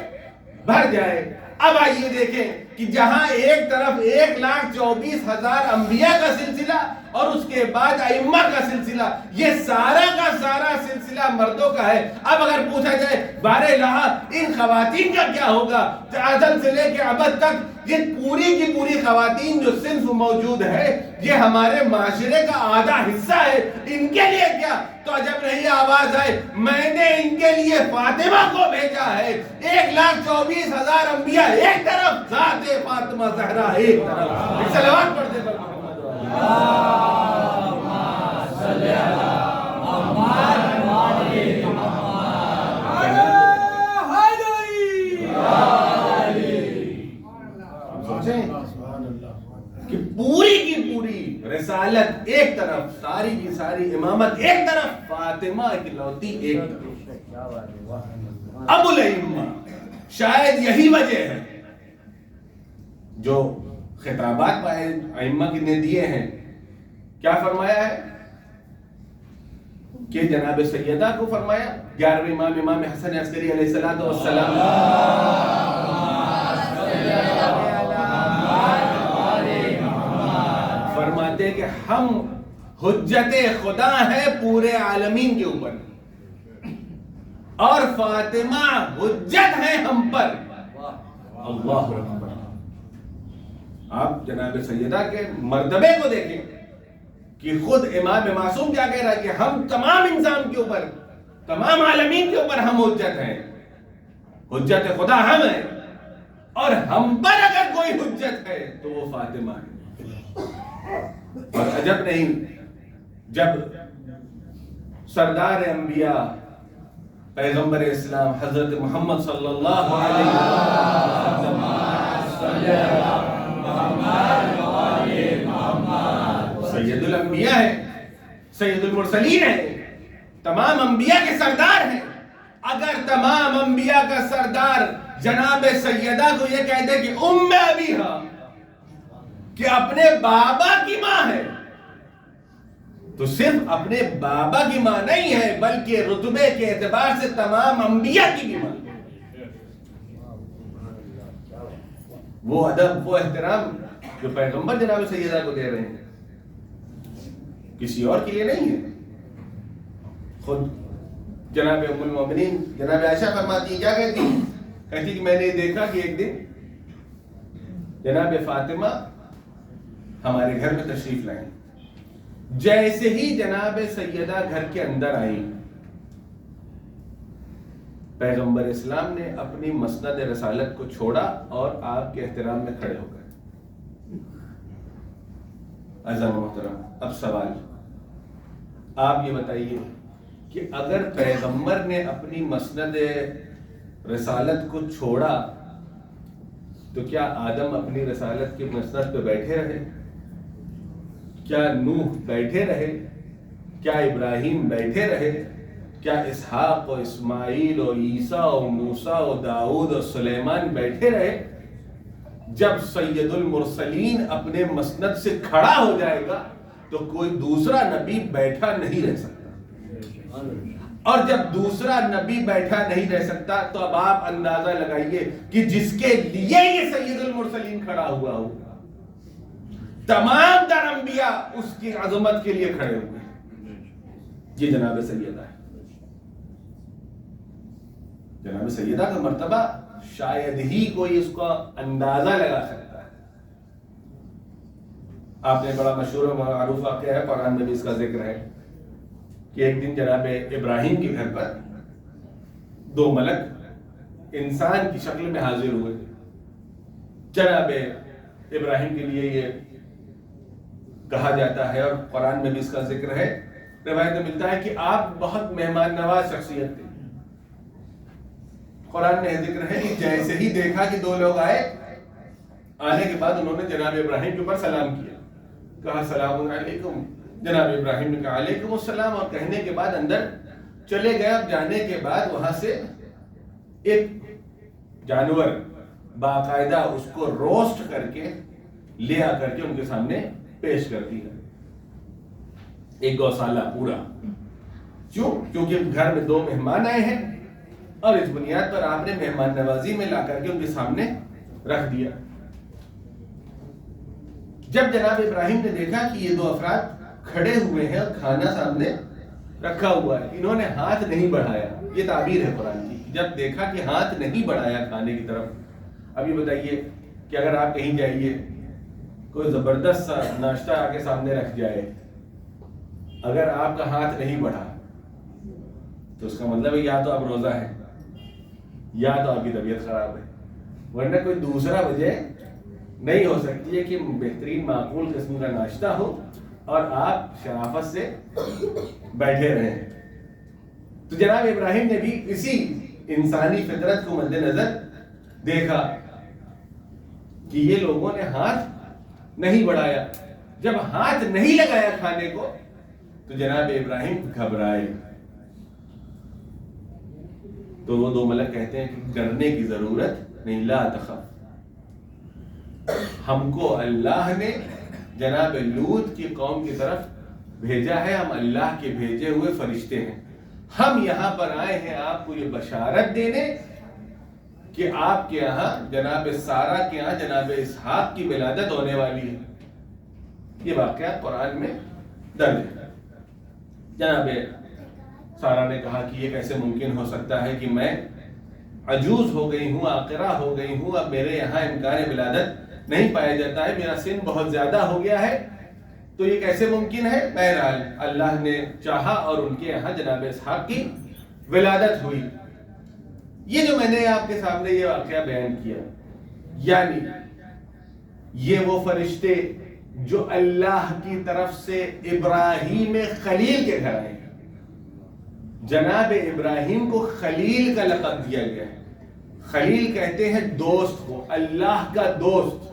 بھر جائے. اب آئیے دیکھیں کہ جہاں ایک طرف 1,24,000 انبیاء کا سلسلہ اور اس کے بعد ائمہ کا سلسلہ، یہ سارا کا سارا سلسلہ مردوں کا ہے. اب اگر پوچھا جائے بارہ الہ ان خواتین کا کیا ہوگا، ازل سے لے کے ابد تک یہ پوری کی پوری خواتین جو صنف موجود ہے یہ ہمارے معاشرے کا آدھا حصہ ہے. ان کے لیے کیا؟ تو جب نہیں آواز آئے میں نے ان کے لیے فاطمہ کو بھیجا ہے. 1,24,000 انبیاء ایک طرف، ذات فاطمہ زہرا ایک طرف. صلوات پڑھتے پر محمد صلی کہ پوری کی پوری رسالت ایک طرف، ساری کی ساری امامت ایک طرف، فاطمہ اکلوتی ایک طرف. ابو الائمہ. شاید یہی وجہ ہے جو خطابات ائمہ نے دیے ہیں. کیا فرمایا ہے کہ جناب سیدہ کو فرمایا 11ویں امام حسن عسکری علیہ السلام فرماتے کہ ہم حجت خدا ہے پورے عالمین کے اوپر اور فاطمہ حجت ہے ہم پر. اللہ اکبر. آپ جناب سیدہ کے مرتبے کو دیکھیں کہ خود امام معصوم کیا کہہ رہا ہے کہ ہم تمام انسان کے اوپر، تمام عالمین کے اوپر ہم حجت ہیں. حجت خدا ہم ہیں اور ہم پر اگر کوئی حجت ہے تو وہ فاطمہ ہے. اور عجب نہیں جب سردار انبیاء پیغمبر اسلام حضرت محمد صلی اللہ علیہ وسلم سید الانبیاء ہے، سید المرسلین ہے، تمام انبیاء کے سردار ہیں. اگر تمام انبیاء کا سردار جناب سیدہ کو یہ کہتے کہ ام ابیہا، کہ اپنے بابا کی ماں ہے، تو صرف اپنے بابا کی ماں نہیں ہے بلکہ رتبے کے اعتبار سے تمام انبیاء کی بھی ماں. وہ ادب، وہ احترام جو پیغمبر جناب سیدہ کو دے رہے ہیں کسی اور کے لیے نہیں ہے. خود جناب ام المومنین جناب عائشہ فرماتی کیا کہتی کہ میں نے دیکھا کہ ایک دن جناب فاطمہ ہمارے گھر میں تشریف لائیں. جیسے ہی جناب سیدہ گھر کے اندر آئی پیغمبر اسلام نے اپنی مسند رسالت کو چھوڑا اور آپ کے احترام میں کھڑے ہو گئے. عزیزان محترم، اب سوال آپ یہ بتائیے کہ اگر پیغمبر نے اپنی مسند رسالت کو چھوڑا تو کیا آدم اپنی رسالت کی مسند پہ بیٹھے رہے؟ کیا نوح بیٹھے رہے؟ کیا ابراہیم بیٹھے رہے؟ کیا اسحاق و اسماعیل و عیسیٰ و موسیٰ و داؤد و سلیمان بیٹھے رہے؟ جب سید المرسلین اپنے مسند سے کھڑا ہو جائے گا تو کوئی دوسرا نبی بیٹھا نہیں رہ سکتا. اور جب دوسرا نبی بیٹھا نہیں رہ سکتا تو اب آپ اندازہ لگائیے کہ جس کے لیے یہ سید المرسلین کھڑا ہوا ہو، تمام تر انبیاء اس کی عظمت کے لیے کھڑے ہوئے. یہ جناب سیدہ ہے. جناب سیدہ کا مرتبہ شاید ہی کوئی اس کا اندازہ لگا سکتا ہے. آپ نے بڑا مشہور و معروف واقعہ ہے، قرآن میں بھی اس کا ذکر ہے کہ ایک دن جناب ابراہیم کے گھر پر دو ملک انسان کی شکل میں حاضر ہوئے جناب ابراہیم کے لیے یہ کہا جاتا ہے اور قرآن میں بھی اس کا ذکر ہے، روایت میں ملتا ہے کہ آپ بہت مہمان نواز شخصیت تھے۔ قرآن میں ذکر ہے کہ جیسے ہی دیکھا کہ دو لوگ آئے، آنے کے بعد انہوں نے جناب ابراہیم کے اوپر سلام کیا، کہا سلام علیکم۔ جناب ابراہیم نے کہا علیکم السلام، اور کہنے کے بعد اندر چلے گئے۔ اب جانے کے بعد وہاں سے ایک جانور باقاعدہ اس کو روسٹ کر کے لے آ کر کے ان کے سامنے پیش کر دیا، ایک گوشالہ پورا۔ کیونکہ گھر میں دو مہمان آئے ہیں اور اس بنیاد پر آپ نے مہمان نوازی میں لا کر کے ان کے سامنے رکھ دیا۔ جب جناب ابراہیم نے دیکھا کہ یہ دو افراد کھڑے ہوئے ہیں اور کھانا سامنے رکھا ہوا ہے، انہوں نے ہاتھ نہیں بڑھایا، یہ تعبیر ہے قرآن کی، جب دیکھا کہ ہاتھ نہیں بڑھایا کھانے کی طرف۔ اب یہ بتائیے کہ اگر آپ کہیں جائیے، کوئی زبردست سا ناشتہ آ کے سامنے رکھ جائے، اگر آپ کا ہاتھ نہیں بڑھا تو اس کا مطلب ہے یا تو آپ روزہ ہے یا تو آپ کی طبیعت خراب ہے، ورنہ کوئی دوسرا وجہ نہیں ہو سکتی ہے کہ بہترین معقول قسم کا ناشتہ ہو اور آپ شرافت سے بیٹھے رہیں۔ تو جناب ابراہیم نے بھی اسی انسانی فطرت کو مد نظر دیکھا کہ یہ لوگوں نے ہاتھ نہیں بڑھایا۔ جب ہاتھ نہیں لگایا کھانے کو تو جناب ابراہیم گھبرائے۔ تو وہ دو ملک کہتے ہیں کہ ڈرنے کی ضرورت نہیں، لا تخف، ہم کو اللہ نے جناب لوط کی قوم کی طرف بھیجا ہے، ہم اللہ کے بھیجے ہوئے فرشتے ہیں، ہم یہاں پر آئے ہیں آپ کو یہ بشارت دینے کہ آپ کے یہاں جناب سارہ کے یہاں جناب اسحاق کی ولادت ہونے والی ہے۔ یہ واقعہ قرآن میں درج ہے۔ جناب سارہ نے کہا کہ یہ کیسے ممکن ہو سکتا ہے کہ میں عجوز ہو گئی ہوں، عاقرہ ہو گئی ہوں، اب میرے یہاں امکان ولادت نہیں پایا جاتا ہے، میرا سن بہت زیادہ ہو گیا ہے، تو یہ کیسے ممکن ہے؟ بہرحال اللہ نے چاہا اور ان کے یہاں جناب اسحاق کی ولادت ہوئی۔ یہ جو میں نے آپ کے سامنے یہ واقعہ بیان کیا، یعنی یہ وہ فرشتے جو اللہ کی طرف سے ابراہیم خلیل کے گھر آئے، جناب ابراہیم کو خلیل کا لقب دیا گیا ہے۔ خلیل کہتے ہیں دوست کو، اللہ کا دوست،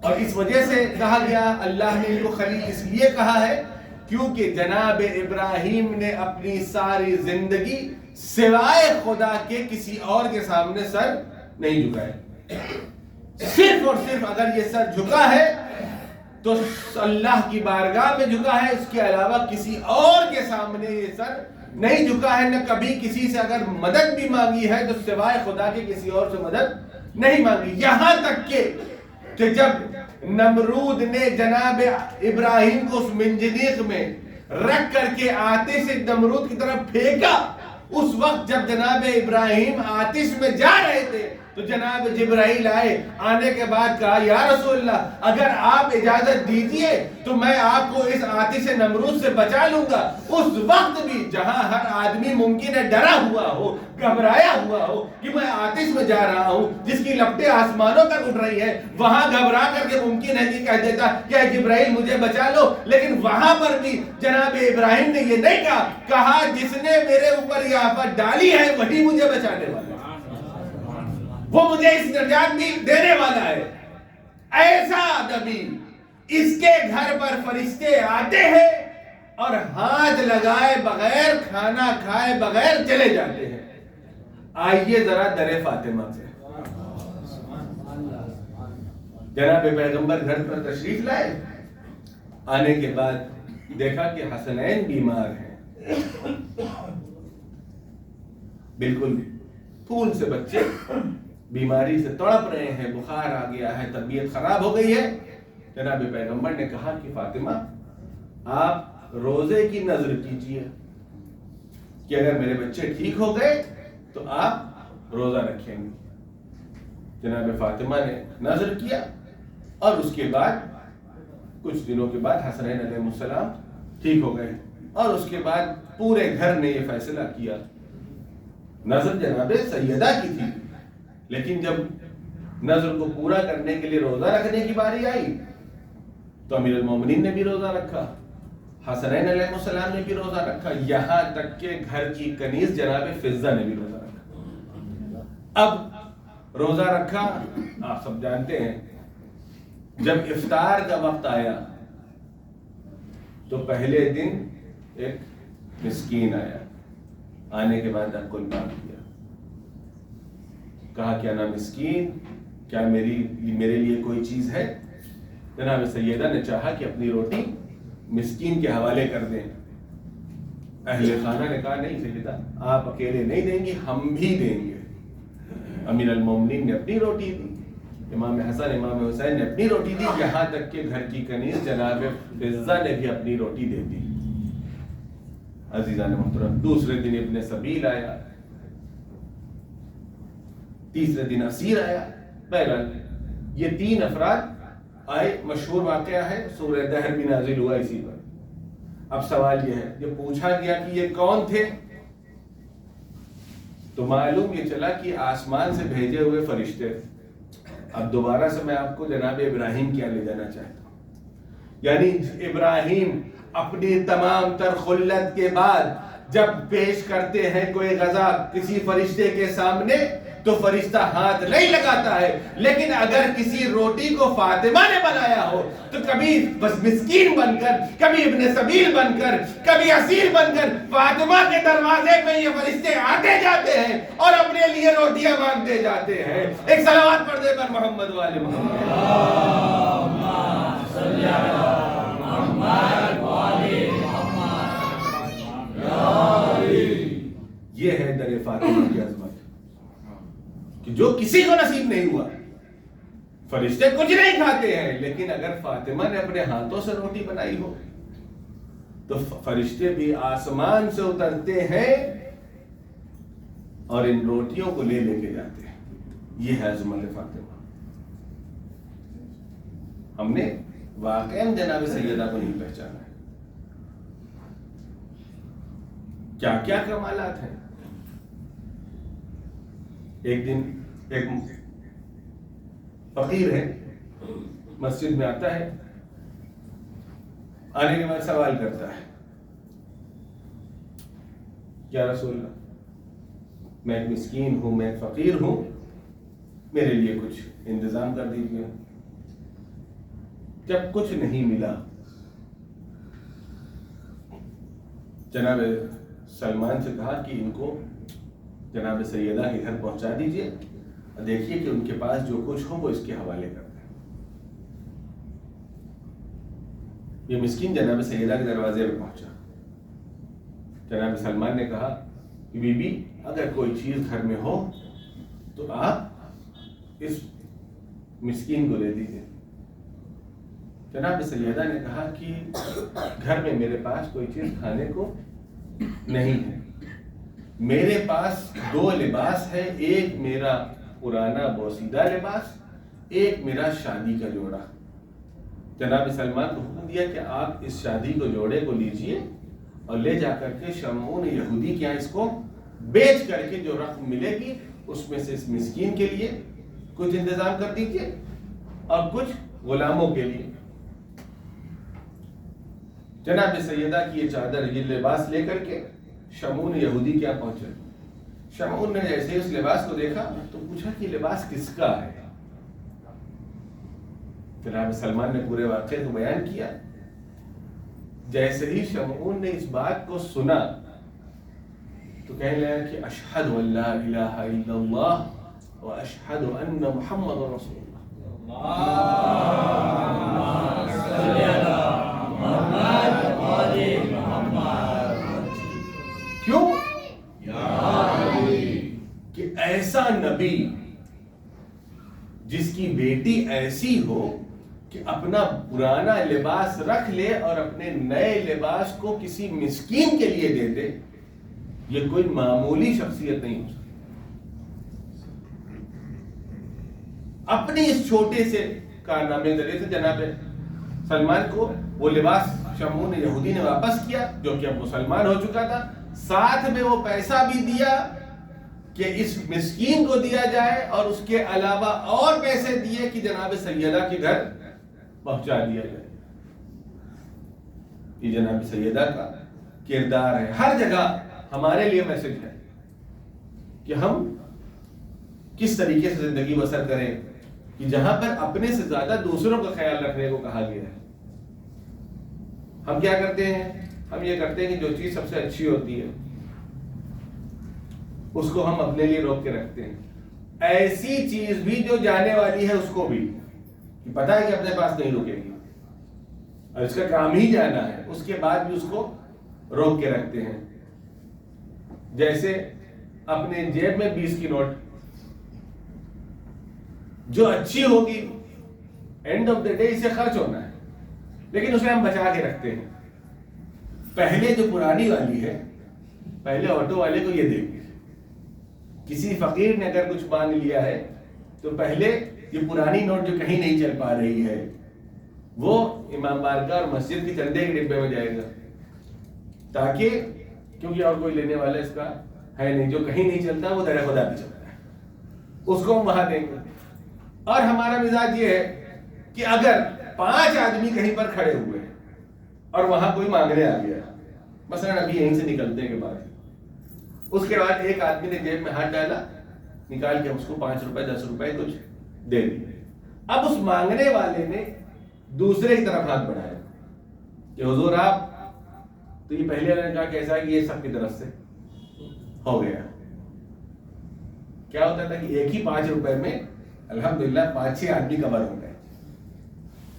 اور اس وجہ سے کہا گیا اللہ نے ان کو خلیل اس لیے کہا ہے کیونکہ جناب ابراہیم نے اپنی ساری زندگی سوائے خدا کے کسی اور کے سامنے سر نہیں جھکایا۔ صرف اور صرف اگر یہ سر جھکا ہے تو اللہ کی بارگاہ میں جھکا ہے، اس کے علاوہ کسی اور کے سامنے یہ سر نہیں جھکا ہے، نہ کبھی کسی سے اگر مدد بھی مانگی ہے تو سوائے خدا کے کسی اور سے مدد نہیں مانگی۔ یہاں تک کہ جب نمرود نے جناب ابراہیم کو اس منجنیق میں رکھ کر کے آتش سے نمرود کی طرف پھینکا، اس وقت جب جناب ابراہیم آتش میں جا رہے تھے تو جناب جبرائیل آئے، آنے کے بعد کہا یا رسول اللہ اگر آپ اجازت دیجئے تو میں آپ کو اس آتش نمرود سے بچا لوں گا۔ اس وقت بھی جہاں ہر آدمی ممکن ہے ڈرا ہوا ہو، گھبرایا ہوا ہو کہ میں آتش میں جا رہا ہوں جس کی لپٹیں آسمانوں تک اٹھ رہی ہے، وہاں گھبرا کر کے ممکن ہے کہ کہہ دیتا کہ جبرائیل مجھے بچا لو، لیکن وہاں پر بھی جناب ابراہیم نے یہ نہیں کہا جس نے میرے اوپر یہ آفت ڈالی ہے وہی مجھے بچانے والا ہے، وہ مجھے اس نجات بھی دینے والا ہے۔ ایسا نبی، اس کے گھر پر فرشتے آتے ہیں اور ہاتھ لگائے بغیر، کھانا کھائے بغیر چلے جاتے ہیں۔ آئیے ذرا در فاطمہ سے، جناب پیغمبر گھر پر تشریف لائے، آنے کے بعد دیکھا کہ حسنین بیمار ہیں، بالکل پھول سے بچے بیماری سے تڑپ رہے ہیں، بخار آ گیا ہے، طبیعت خراب ہو گئی ہے۔ جناب پیغمبر نے کہا کہ فاطمہ آپ روزے کی نظر کیجئے کہ اگر میرے بچے ٹھیک ہو گئے تو آپ روزہ رکھیں گے۔ جناب فاطمہ نے نظر کیا اور اس کے بعد کچھ دنوں کے بعد حسنین علیہ السلام ٹھیک ہو گئے، اور اس کے بعد پورے گھر نے یہ فیصلہ کیا۔ نظر جناب سیدہ کی تھی، لیکن جب نذر کو پورا کرنے کے لیے روزہ رکھنے کی باری آئی تو امیر المومنین نے بھی روزہ رکھا، حسنین علیہ السلام نے بھی روزہ رکھا، یہاں تک کہ گھر کی کنیز جناب فضہ نے بھی روزہ رکھا۔ اب روزہ رکھا، آپ سب جانتے ہیں جب افطار کا وقت آیا تو پہلے دن ایک مسکین آیا، آنے کے بعد حق الباب کیا، کہا کیا نا مسکین، کیا میرے لیے کوئی چیز ہے؟ جناب سیدہ نے چاہا کہ اپنی روٹی مسکین کے حوالے کر دیں۔ اہل خانہ نے کہا نہیں سیدہ، آپ اکیلے نہیں دیں گی، ہم بھی دیں گے۔ امیر المومنین نے اپنی روٹی دی، امام حسن امام حسین نے اپنی روٹی دی، یہاں تک کہ گھر کی کنیز جناب فضہ نے بھی اپنی روٹی دے دی۔ عزیزان محترم، دوسرے دن ابن سبیل آیا، تیسرے دن اسیر آیا۔ بہرحال یہ تین افراد آئے، مشہور واقعہ ہے، سورہ دہر بھی نازل ہوا اسی پر۔ اب سوال یہ ہے، یہ پوچھا گیا کہ یہ کون تھے تو معلوم یہ چلا کہ آسمان سے بھیجے ہوئے فرشتے۔ اب دوبارہ سے میں آپ کو جناب ابراہیم کیا لے جانا چاہتا ہوں، یعنی ابراہیم اپنی تمام تر خلت کے بعد جب پیش کرتے ہیں کوئی غذا کسی فرشتے کے سامنے تو فرشتہ ہاتھ نہیں لگاتا ہے، لیکن اگر کسی روٹی کو فاطمہ نے بنایا ہو تو کبھی بس مسکین بن کر، کبھی ابن سبیل بن کر، کبھی اسیر بن کر فاطمہ کے دروازے پہ یہ فرشتے آتے جاتے ہیں اور اپنے لیے روٹیاں مانگتے جاتے ہیں۔ ایک صلوات پڑھ دے پر محمد والے محمد۔ یہ ہے در فاطمہ کی عظمت کہ جو کسی کو نصیب نہیں ہوا۔ فرشتے کچھ نہیں کھاتے ہیں، لیکن اگر فاطمہ نے اپنے ہاتھوں سے روٹی بنائی ہو تو فرشتے بھی آسمان سے اترتے ہیں اور ان روٹیوں کو لے کے جاتے ہیں۔ یہ ہے عظمت فاطمہ۔ ہم نے واقعاً جناب سیدہ کو نہیں پہچانا ہے۔ کیا کیا کمالات ہیں۔ ایک دن ایک فقیر ہے، مسجد میں آتا ہے، آنے کے بعد سوال کرتا ہے، یا رسول اللہ، میں ایک مسکین ہوں، میں ایک فقیر ہوں، میرے لیے کچھ انتظام کر دیجیے۔ جب کچھ نہیں ملا، جناب سلمان سے کہا کہ ان کو جناب سیدہ کے گھر پہنچا دیجئے اور دیکھیے کہ ان کے پاس جو کچھ ہو وہ اس کے حوالے کر دیں۔ یہ مسکین جناب سیدہ کے دروازے پہ پہنچا۔ جناب سلمان نے کہا کہ بی بی اگر کوئی چیز گھر میں ہو تو آپ اس مسکین کو دے دیجئے۔ جناب سیدہ نے کہا کہ گھر میں میرے پاس کوئی چیز کھانے کو نہیں ہے، میرے پاس 2 لباس ہے، ایک میرا پرانا بوسیدہ لباس، ایک میرا شادی کا جوڑا۔ جناب سلمان کو حکم دیا کہ آپ اس شادی کو جوڑے کو لیجئے اور لے جا کر کے شمعون یہودی کے یہاں اس کو بیچ کر کے جو رقم ملے گی اس میں سے اس مسکین کے لیے کچھ انتظام کر دیجئے اور کچھ غلاموں کے لیے۔ جناب سیدہ کی یہ چادر، یہ لباس لے کر کے شمعون یہودی کیا پہنچے۔ شمعون نے جیسے اس لباس کو دیکھا تو پوچھا کہ لباس کس کا ہے۔ جناب سلمان نے پورے واقعے کو بیان کیا۔ جیسے ہی شمعون نے اس بات کو سنا تو کہنے لگا کہ اشہد ان لا الہ الا اللہ و اشہد ان محمد رسول کیوں؟ کہ ایسا نبی جس کی بیٹی ایسی ہو کہ اپنا پرانا لباس رکھ لے اور اپنے نئے لباس کو کسی مسکین کے لیے دے دے، یہ کوئی معمولی شخصیت نہیں ہو سکتی۔ اپنی اس چھوٹے سے کارنامے ذریعے سے جناب سلمان کو وہ لباس شمعون یہودی نے واپس کیا جو کہ اب مسلمان ہو چکا تھا، ساتھ میں وہ پیسہ بھی دیا کہ اس مسکین کو دیا جائے اور اس کے علاوہ اور پیسے دیے کہ جناب سیدہ کے گھر پہنچا دیا جائے. یہ جناب سیدہ کا کردار ہے. ہر جگہ ہمارے لیے میسج ہے کہ ہم کس طریقے سے زندگی بسر کریں کہ جہاں پر اپنے سے زیادہ دوسروں کا خیال رکھنے کو کہا گیا ہے. ہم کیا کرتے ہیں؟ ہم یہ کرتے ہیں کہ جو چیز سب سے اچھی ہوتی ہے اس کو ہم اپنے لیے روک کے رکھتے ہیں. ایسی چیز بھی جو جانے والی ہے اس کو بھی پتا ہے کہ اپنے پاس نہیں رکے گی اور اس کا کام ہی جانا ہے، اس کے بعد بھی اس کو روک کے رکھتے ہیں. جیسے اپنے جیب میں 20 کی نوٹ جو اچھی ہوگی اینڈ آف دا ڈے اسے خرچ ہونا ہے، لیکن اسے ہم بچا کے رکھتے ہیں. پہلے جو پرانی والی ہے، پہلے آٹو والے کو یہ دیں گے. کسی فقیر نے اگر کچھ مانگ لیا ہے تو پہلے یہ پرانی نوٹ جو کہیں نہیں چل پا رہی ہے وہ امام بارگاہ اور مسجد کی چندے کے ڈبے میں جائے گا، تاکہ کیونکہ اور کوئی لینے والا اس کا ہے نہیں، جو کہیں نہیں چلتا وہ در خدا بھی چلتا ہے، اس کو ہم وہاں دیں گے. اور ہمارا مزاج یہ ہے کہ اگر 5 آدمی کہیں پر کھڑے ہوئے ہیں اور وہاں کوئی مانگنے آ گیا، مثلا ابھی یہیں سے نکلنے کے بعد اس کے بعد ایک آدمی نے جیب میں ہاتھ ڈالا، نکال کے اس کو 5 روپے 10 روپے کچھ دے دیے. اب اس مانگنے والے نے دوسرے کی طرف ہاتھ بڑھایا کہ حضور آپ، تو یہ پہلے والے نے کہا کہ ایسا کہ یہ سب کی طرف سے ہو گیا. کیا ہوتا تھا کہ ایک ہی 5 روپے میں الحمدللہ 5-6 آدمی کور ہو گئے.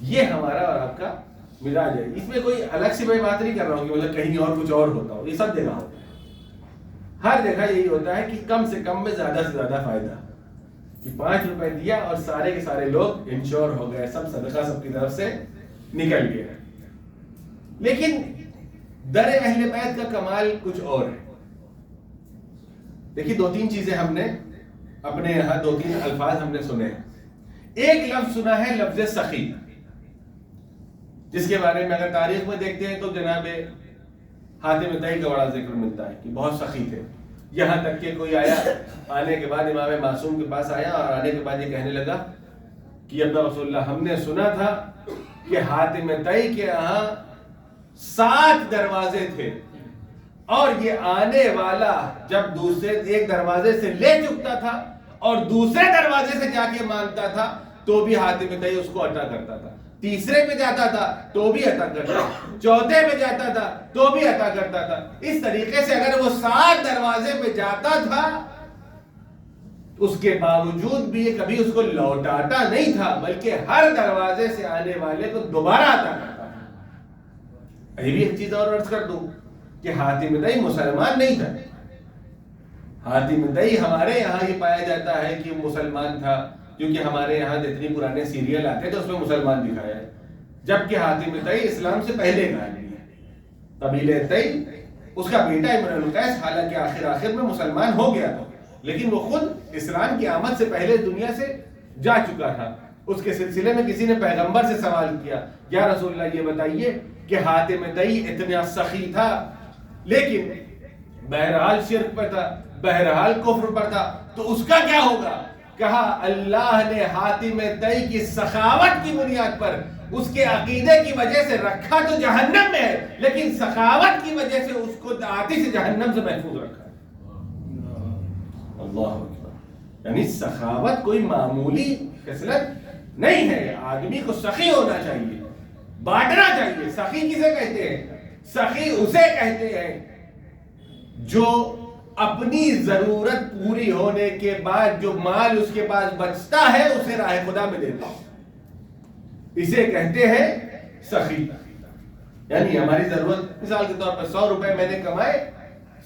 یہ ہمارا اور آپ کا مزاج ہے. اس میں کوئی الگ سے میں بات نہیں کر رہا ہوں کہ مطلب کہیں اور کچھ اور ہوتا ہو، یہ سب جگہ ہوتا ہے. ہر جگہ یہی ہوتا ہے کہ کم سے کم میں زیادہ سے زیادہ فائدہ، کہ 5 روپے دیا اور سارے کے سارے لوگ انشور ہو گئے، سب صدقہ سب کی طرف سے نکل گیا. لیکن در اہل بیت کا کمال کچھ اور ہے. دیکھیے 2-3 چیزیں ہم نے اپنے یہاں 2-3 الفاظ ہم نے سنے ہیں. ایک لفظ سنا ہے لفظ سخی، جس کے بارے میں اگر تاریخ میں دیکھتے ہیں تو جناب حاتم طئی کا بڑا ذکر ملتا ہے کہ بہت سخی تھے. یہاں تک کہ کوئی آیا، آنے کے بعد امام معصوم کے پاس آیا اور آنے کے بعد یہ کہنے لگا کہ ابا رسول اللہ، ہم نے سنا تھا کہ حاتم طئی کے یہاں 7 دروازے تھے اور یہ آنے والا جب دوسرے ایک دروازے سے لے چکتا تھا اور دوسرے دروازے سے جا کے مانگتا تھا تو بھی حاتم طئی اس کو عطا کرتا تھا. تیسرے پہ جاتا تھا تو بھی عطا کرتا تھا، چوتھے پہ جاتا تھا تو بھی عطا کرتا تھا. اس طریقے سے اگر وہ 7 دروازے پہ جاتا تھا اس کے باوجود بھی یہ کبھی اس کو لوٹاتا نہیں تھا، بلکہ ہر دروازے سے آنے والے کو دوبارہ عطا کرتا تھا. یہ بھی ایک چیز اور عرض کر دوں کہ حاتم طئی مسلمان نہیں تھا. حاتم طئی ہمارے یہاں یہ پایا جاتا ہے کہ مسلمان تھا، کیونکہ ہمارے یہاں جتنی پرانے سیریل آتے تھے اس میں مسلمان دکھایا ہے، جبکہ حاتم طئی اسلام سے پہلے کا آدمی ہے. قبیلہ طئی، اس کا بیٹا امرؤ القیس حالانکہ آخر میں مسلمان ہو گیا تھا، لیکن وہ خود اسلام کی آمد سے پہلے دنیا سے جا چکا تھا. اس کے سلسلے میں کسی نے پیغمبر سے سوال کیا، یا رسول اللہ یہ بتائیے کہ حاتم طئی اتنا سخی تھا لیکن بہرحال شرک پر تھا، بہرحال کفر پر تھا، تو اس کا کیا ہوگا؟ کہا اللہ نے حاتم طئی کی سخاوت کی بنیاد پر اس کے عقیدے کی وجہ سے رکھا تو جہنم میں ہے، لیکن سخاوت کی وجہ سے اس کو آتش جہنم سے محفوظ رکھا ہے. اللہ اکبر. یعنی سخاوت کوئی معمولی خصلت نہیں ہے. آدمی کو سخی ہونا چاہیے، بانٹنا چاہیے. سخی کسے کہتے ہیں؟ سخی اسے کہتے ہیں جو اپنی ضرورت پوری ہونے کے بعد جو مال اس کے پاس بچتا ہے اسے راہ خدا میں دیتا ہے. اسے کہتے ہیں سخی. یعنی ہماری ضرورت، مثال کے طور پر 100 روپے میں نے کمائے،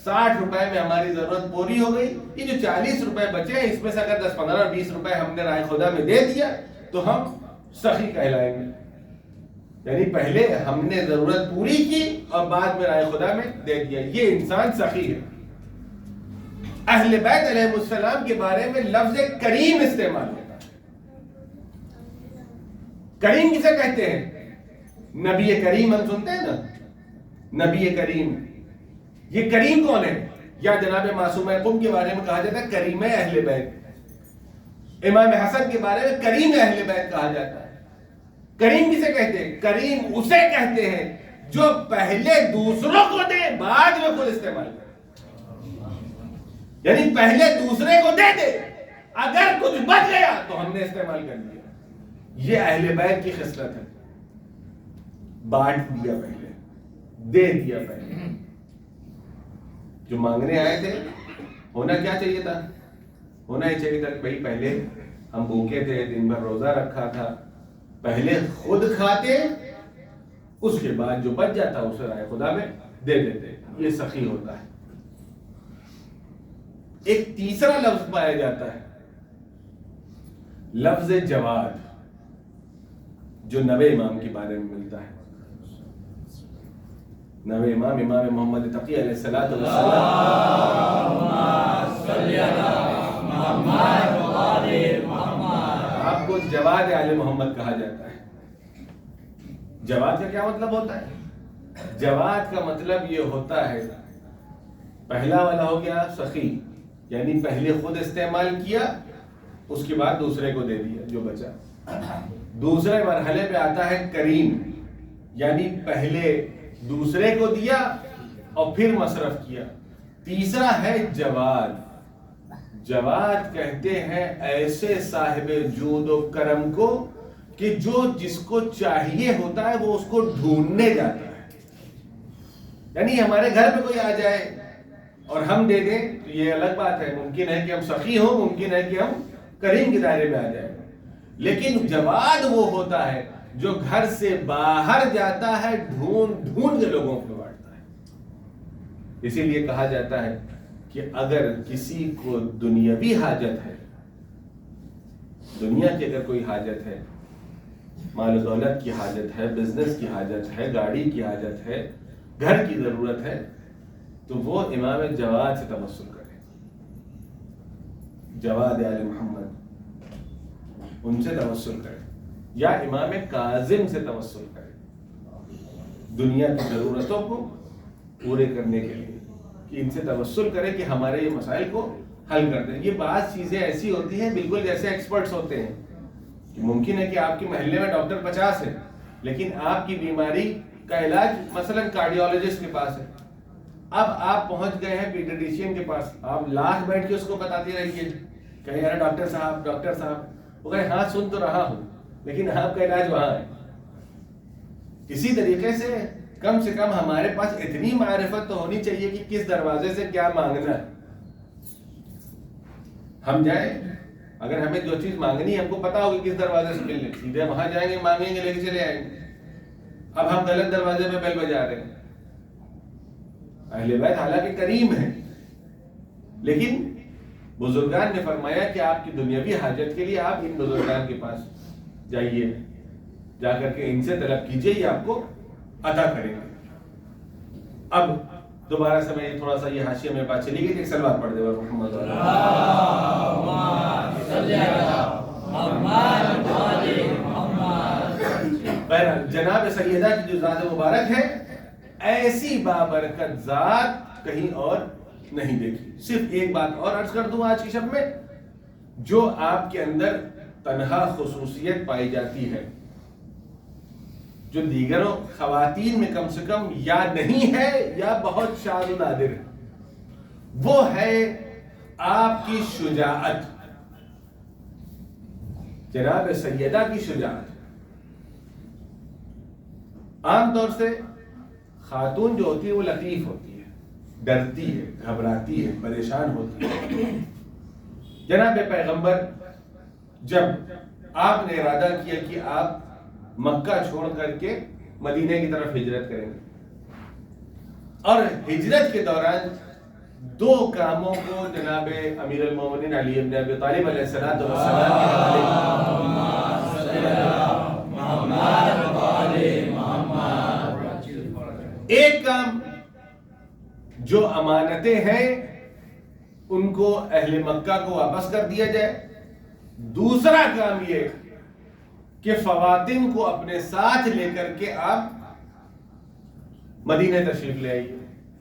60 روپے میں ہماری ضرورت پوری ہو گئی، یہ جو 40 روپے بچے ہیں اس میں سے اگر 10 15 اور 20 روپے ہم نے راہ خدا میں دے دیا تو ہم سخی کہلائیں گے. یعنی پہلے ہم نے ضرورت پوری کی اور بعد میں راہ خدا میں دے دیا، یہ انسان سخی ہے. اہل بیت علیہ السلام کے بارے میں لفظ کریم استعمال ہوتا ہے. کریم کسے کہتے ہیں؟ نبی کریم ہم سنتے ہیں نا، نبی کریم. یہ کریم کون ہے؟ یا جناب معصوم قم کے بارے میں کہا جاتا ہے کریم اہل بیت، امام حسن کے بارے میں کریم اہل بیت کہا جاتا ہے۔ کریم کسے کہتے ہیں؟ کریم اسے کہتے ہیں جو پہلے دوسروں کو دے بعد میں خود استعمال کرے، یعنی پہلے دوسرے کو دے دے، اگر کچھ بچ گیا تو ہم نے استعمال کر لیا۔ یہ اہل بیت کی خصلت ہے، بانٹ دیا پہلے، دے دیا پہلے۔ جو مانگنے آئے تھے ہونا کیا چاہیے تھا؟ ہونا ہی چاہیے تھا کہ بھائی پہلے ہم بھوکے تھے، دن بھر روزہ رکھا تھا، پہلے خود کھاتے، اس کے بعد جو بچ جاتا اسے رائے خدا میں دے دیتے۔ یہ سخی ہوتا ہے۔ ایک تیسرا لفظ پایا جاتا ہے، لفظ جواد، جو نوے امام کے بارے میں ملتا ہے۔ نوے امام امام محمد تقی علیہ الصلوۃ آپ کو جواد آل محمد کہا جاتا ہے۔ جواد کا کیا مطلب ہوتا ہے؟ جواد کا مطلب یہ ہوتا ہے، پہلا والا ہو گیا سخی، یعنی پہلے خود استعمال کیا، اس کے بعد دوسرے کو دے دیا جو بچا۔ دوسرے مرحلے پہ آتا ہے کریم، یعنی پہلے دوسرے کو دیا اور پھر مصرف کیا۔ تیسرا ہے جواد۔ جواد کہتے ہیں ایسے صاحب جود و کرم کو کہ جو جس کو چاہیے ہوتا ہے وہ اس کو ڈھونڈنے جاتا ہے۔ یعنی ہمارے گھر پہ کوئی آ جائے اور ہم دے دیں تو یہ الگ بات ہے، ممکن ہے کہ ہم سخی ہوں، ممکن ہے کہ ہم کریم کے دائرے میں آ جائیں، لیکن جواد وہ ہوتا ہے جو گھر سے باہر جاتا ہے، ڈھونڈ ڈھونڈ کے لوگوں کو بانٹتا ہے۔ اسی لیے کہا جاتا ہے کہ اگر کسی کو دنیاوی حاجت ہے، دنیا کی اگر کوئی حاجت ہے، مال و دولت کی حاجت ہے، بزنس کی حاجت ہے، گاڑی کی حاجت ہے، گھر کی ضرورت ہے، تو وہ امام جواد سے توسل کرے، جواد آل محمد، ان سے توسل کرے، یا امام کاظم سے توسل کرے، دنیا کی ضرورتوں کو پورے کرنے کے لیے، کہ ان سے توسل کرے کہ ہمارے یہ مسائل کو حل کر دیں۔ یہ بعض چیزیں ایسی ہوتی ہیں بالکل جیسے ایکسپرٹس ہوتے ہیں، کہ ممکن ہے کہ آپ کے محلے میں ڈاکٹر 50 ہیں، لیکن آپ کی بیماری کا علاج مثلا کارڈیولوجسٹ کے پاس ہے۔ اب آپ پہنچ گئے ہیں پیڈیٹیشین کے پاس، آپ لاکھ بیٹھ کے اس کو بتاتے رہیے کہ یار ڈاکٹر صاحب ڈاکٹر صاحب، وہ کہے ہاں سن تو رہا ہوں لیکن آپ کا علاج وہاں ہے۔ اسی طریقے سے کم ہمارے پاس اتنی معرفت تو ہونی چاہیے کہ کس دروازے سے کیا مانگنا ہے۔ ہم جائیں، اگر ہمیں جو چیز مانگنی ہے ہم کو پتا ہوگی کس دروازے سے ملنے، سیدھے وہاں جائیں گے، مانگیں گے، لے کے چلے آئیں گے۔ اب ہم غلط دروازے پہ بیل بجا رہے ہیں۔ اہل بیت حالانکہ کریم ہے، لیکن بزرگان نے فرمایا کہ آپ کی دنیاوی حاجت کے لیے آپ ان بزرگان کے پاس جائیے، جا کر کے ان سے طلب کیجئے، یہ آپ کو عطا کریں گے۔ اب دوبارہ سے میں تھوڑا سا یہ حاشیے میں بات چلی گئی کہ ایک سلوات پڑھ دے محمد جناب سیدہ کی جو ذات مبارک ہے، ایسی بابرکت ذات کہیں اور نہیں دیکھی۔ صرف ایک بات اور عرض کر دوں آج کی شب میں، جو آپ کے اندر تنہا خصوصیت پائی جاتی ہے، جو دیگروں خواتین میں کم سے کم یا نہیں ہے یا بہت شاذ و نادر ہے، وہ ہے آپ کی شجاعت، جناب سیدہ کی شجاعت۔ عام طور سے خاتون جو ہوتی ہے وہ لطیف ہوتی ہے، ڈرتی ہے، گھبراتی ہے، پریشان ہوتی ہے۔ جناب پیغمبر جب آپ نے ارادہ کیا کہ آپ مکہ چھوڑ کر کے مدینے کی طرف ہجرت کریں گے، اور ہجرت کے دوران دو کاموں کو جناب امیر المومنین علی بن ابی طالب علیہ الصلوۃ والسلام کے ایک کام جو امانتیں ہیں ان کو اہل مکہ کو واپس کر دیا جائے، دوسرا کام یہ کہ خواتین کو اپنے ساتھ لے کر کے آپ مدینہ تشریف لے آئیے۔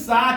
7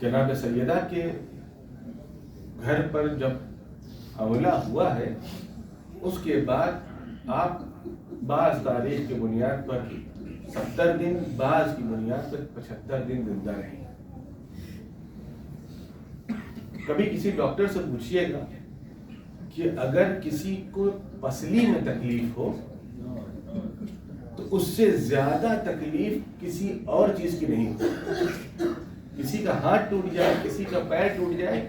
جناب سیدہ کے گھر پر جب حملہ ہوا ہے اس کے بعد آپ بعض تاریخ کی بنیاد پر 70 دن، بعض کی بنیاد پر 75 دن زندہ رہی۔ کبھی کسی ڈاکٹر سے پوچھئے گا کہ اگر کسی کو پسلی میں تکلیف ہو تو اس سے زیادہ تکلیف کسی اور چیز کی نہیں ہوتی۔ کسی کا ہاتھ ٹوٹ جائے، کسی کا پیر ٹوٹ جائے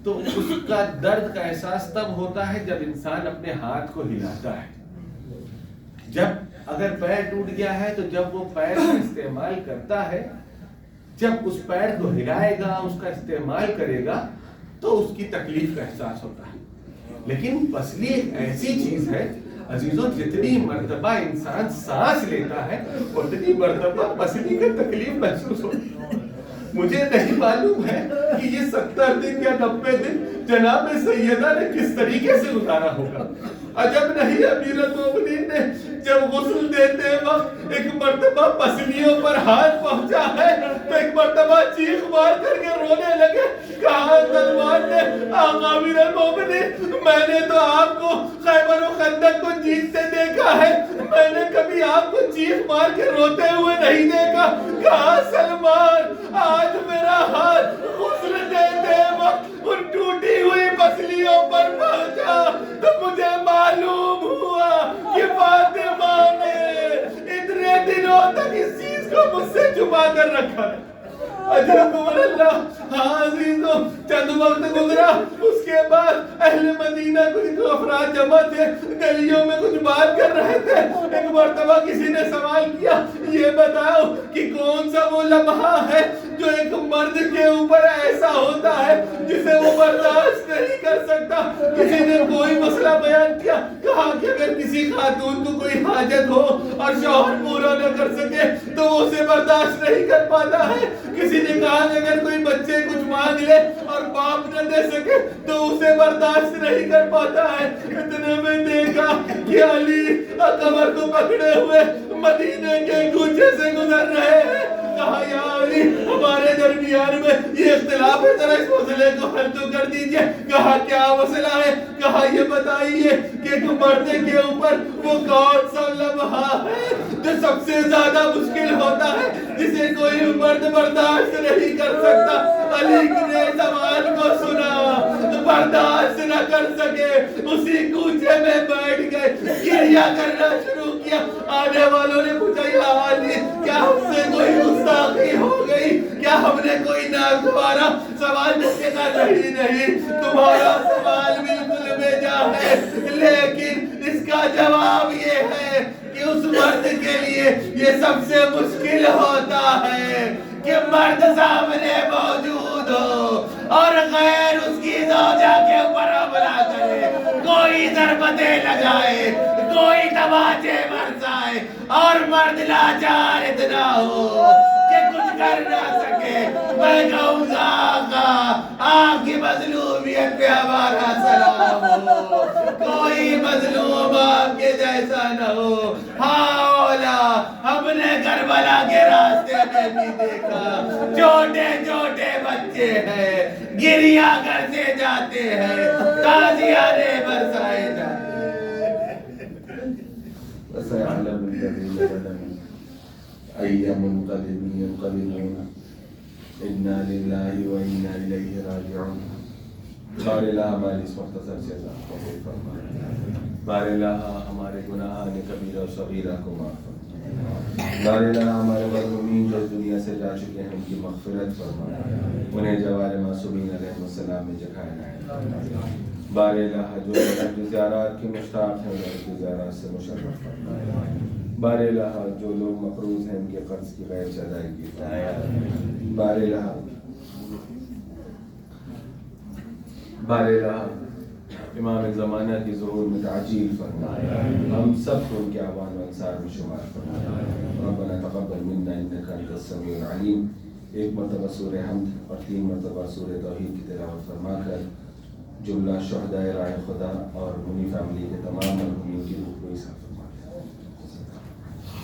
تو اس کا درد کا احساس تب ہوتا ہے جب انسان اپنے ہاتھ کو ہلاتا ہے۔ جب اگر پیر ٹوٹ گیا ہے تو جب وہ پیر کا استعمال کرتا ہے، جب اس پیر کو ہلائے گا، اس کا استعمال کرے گا تو اس کی تکلیف کا احساس ہوتا ہے۔ لیکن پسلی ایک ایسی چیز ہے عزیزوں، جتنی مرتبہ انسان سانس لیتا ہے اتنی مرتبہ پسلی کا تکلیف محسوس ہوتی ہے۔ مجھے نہیں معلوم ہے کہ یہ 70 دن یا 90 دن جناب سیدہ نے کس طریقے سے گزارا ہوگا۔ عجب نہیں امیر المومنین نے جب غسل دیتے وقت ایک مرتبہ پسلیوں پر ہاتھ پہنچا ہے تو ایک مرتبہ چیخ مار کر کے رونے لگے۔ کہا سلمان نے آقا امیر المومنین میں نے تو آپ کو خیبر و خندق کو جیتتے دیکھا ہے، میں نے کبھی آپ کو چیخ مار کے روتے ہوئے نہیں دیکھا۔ کہا سلمان آج میرا ہاتھ غسل دیتے وقت ان ٹوٹی ہوئی پسلیوں پر پہنچا تو مجھے معلوم ہوا کہ فاطمہ نے اتنے دنوں تک اس چیز کو مجھ سے چھپا کر رکھا ہے۔ اجرکم اللہ۔ ہاں عزیزوں، چند وقت گزرا، اس کے بعد اہل مدینہ کچھ افراد جمع تھے، گلیوں میں کچھ بات کر رہے تھے۔ ایک مرتبہ کسی نے سوال کیا یہ بتاؤ کہ کون سا وہ لمحہ ہے جو ایک مرد کے اوپر ایسا ہوتا ہے جسے وہ برداشت نہیں کر سکتا۔ کسی نے کوئی مسئلہ بیان کیا، کہا کہ اگر کسی خاتون کو کوئی حاجت ہو اور شوہر پورا نہ کر سکے تو وہ اسے برداشت نہیں کر پاتا ہے۔ کسی نے کہا کہ اگر کوئی بچے کچھ مانگ لے اور باپ نہ دے سکے تو اسے برداشت نہیں کر پاتا ہے۔ اتنے میں دیکھا کہ علی کمر کو پکڑے ہوئے مدینے کے کوچے سے گزر رہے ہیں۔ کہا یا علی ہمارے درمیان میں یہ اختلاف ہے، ذرا اس مسئلے کو حل تو کر دیجئے۔ کہا کیا مسئلہ ہے؟ کہا یہ بتائیے کہ ایک مرد کے اوپر وہ کون سا لمحہ ہے جو سب سے زیادہ مشکل ہوتا ہے، جسے کوئی مرد برداشت نہیں کر سکتا۔ علی نے سوال کو سنا، برداشت نہ کر سکے، اسی کوچے میں بیٹھ گئے، گریہ کرنا شروع کیا۔ آنے والوں نے پوچھا یا علی کیا ہم سے کوئی گستاخی ہو گئی؟ کیا ہم نے کوئی ناگوارا سوال مجھ سے کہا نہیں، تمہارا سوال بالکل بے جا ہے، لیکن اس کا جواب یہ ہے کہ اس مرد کے لیے یہ سب سے مشکل ہوتا ہے کہ مرد سامنے موجود ہو اور غیر اس کی زوجہ کے اوپر حملہ کرے، کوئی ضربتیں لگائے، کوئی تماچے برسائے اور مرد لاچار اتنا ہو کہ کچھ کر نہ سکے۔ میں کہوں گا آقا آپ کی مظلومیت پہ ہمارا سلام ہو، کوئی مظلوم آپ کے جیسا نہ ہو۔ ہاں اولا ہم نے کربلا کے راستے میں بھی دیکھا، چھوٹے چھوٹے بچے ہیں گریہ کرتے جاتے ہیں، تازیانے برسائے جاتے ہیں۔ وَسَيَعْلَمُ الَّذِينَ ظَلَمُوا أَيَّ مُنقَلِبٍ يَنقَلِبُونَ إِنَّا لِلَّهِ وَإِنَّا إِلَيْهِ راجعون۔ بار الہ ہماری اس مختصر سے قبول فرما، بار الہ ہمارے گناہان کبیرہ و صغیرہ کو معاف فرما، بار الہ ہمارے مرحومین جو دنیا سے جا چکے ہیں ان کی مغفرت فرما، انہیں جوار معصومین علیہ السلام میں جگہ، بار الہ جو زیارات کی مشتاق ہیں ان کی زیارات سے مشرف فرما، بار الہ جو لوگ مقروض ہیں ان کے قرض کی غیر سے ادائیگی فرما، بار الہ امام زمانہ کی ظہور میں تعجیل فرما، ہم سب کو ان کے اعوان و انصار میں شمار فرما۔ ربنا تقبل منا انک انت السمیع العلیم۔ ایک مرتبہ سورہ حمد اور 3 مرتبہ سورہ توحید کی تلاوت فرما کر جملہ شہدائے راہ خدا اور منی فیملی کے تمام مرحومین کی روح کو عیسیٰ فرما۔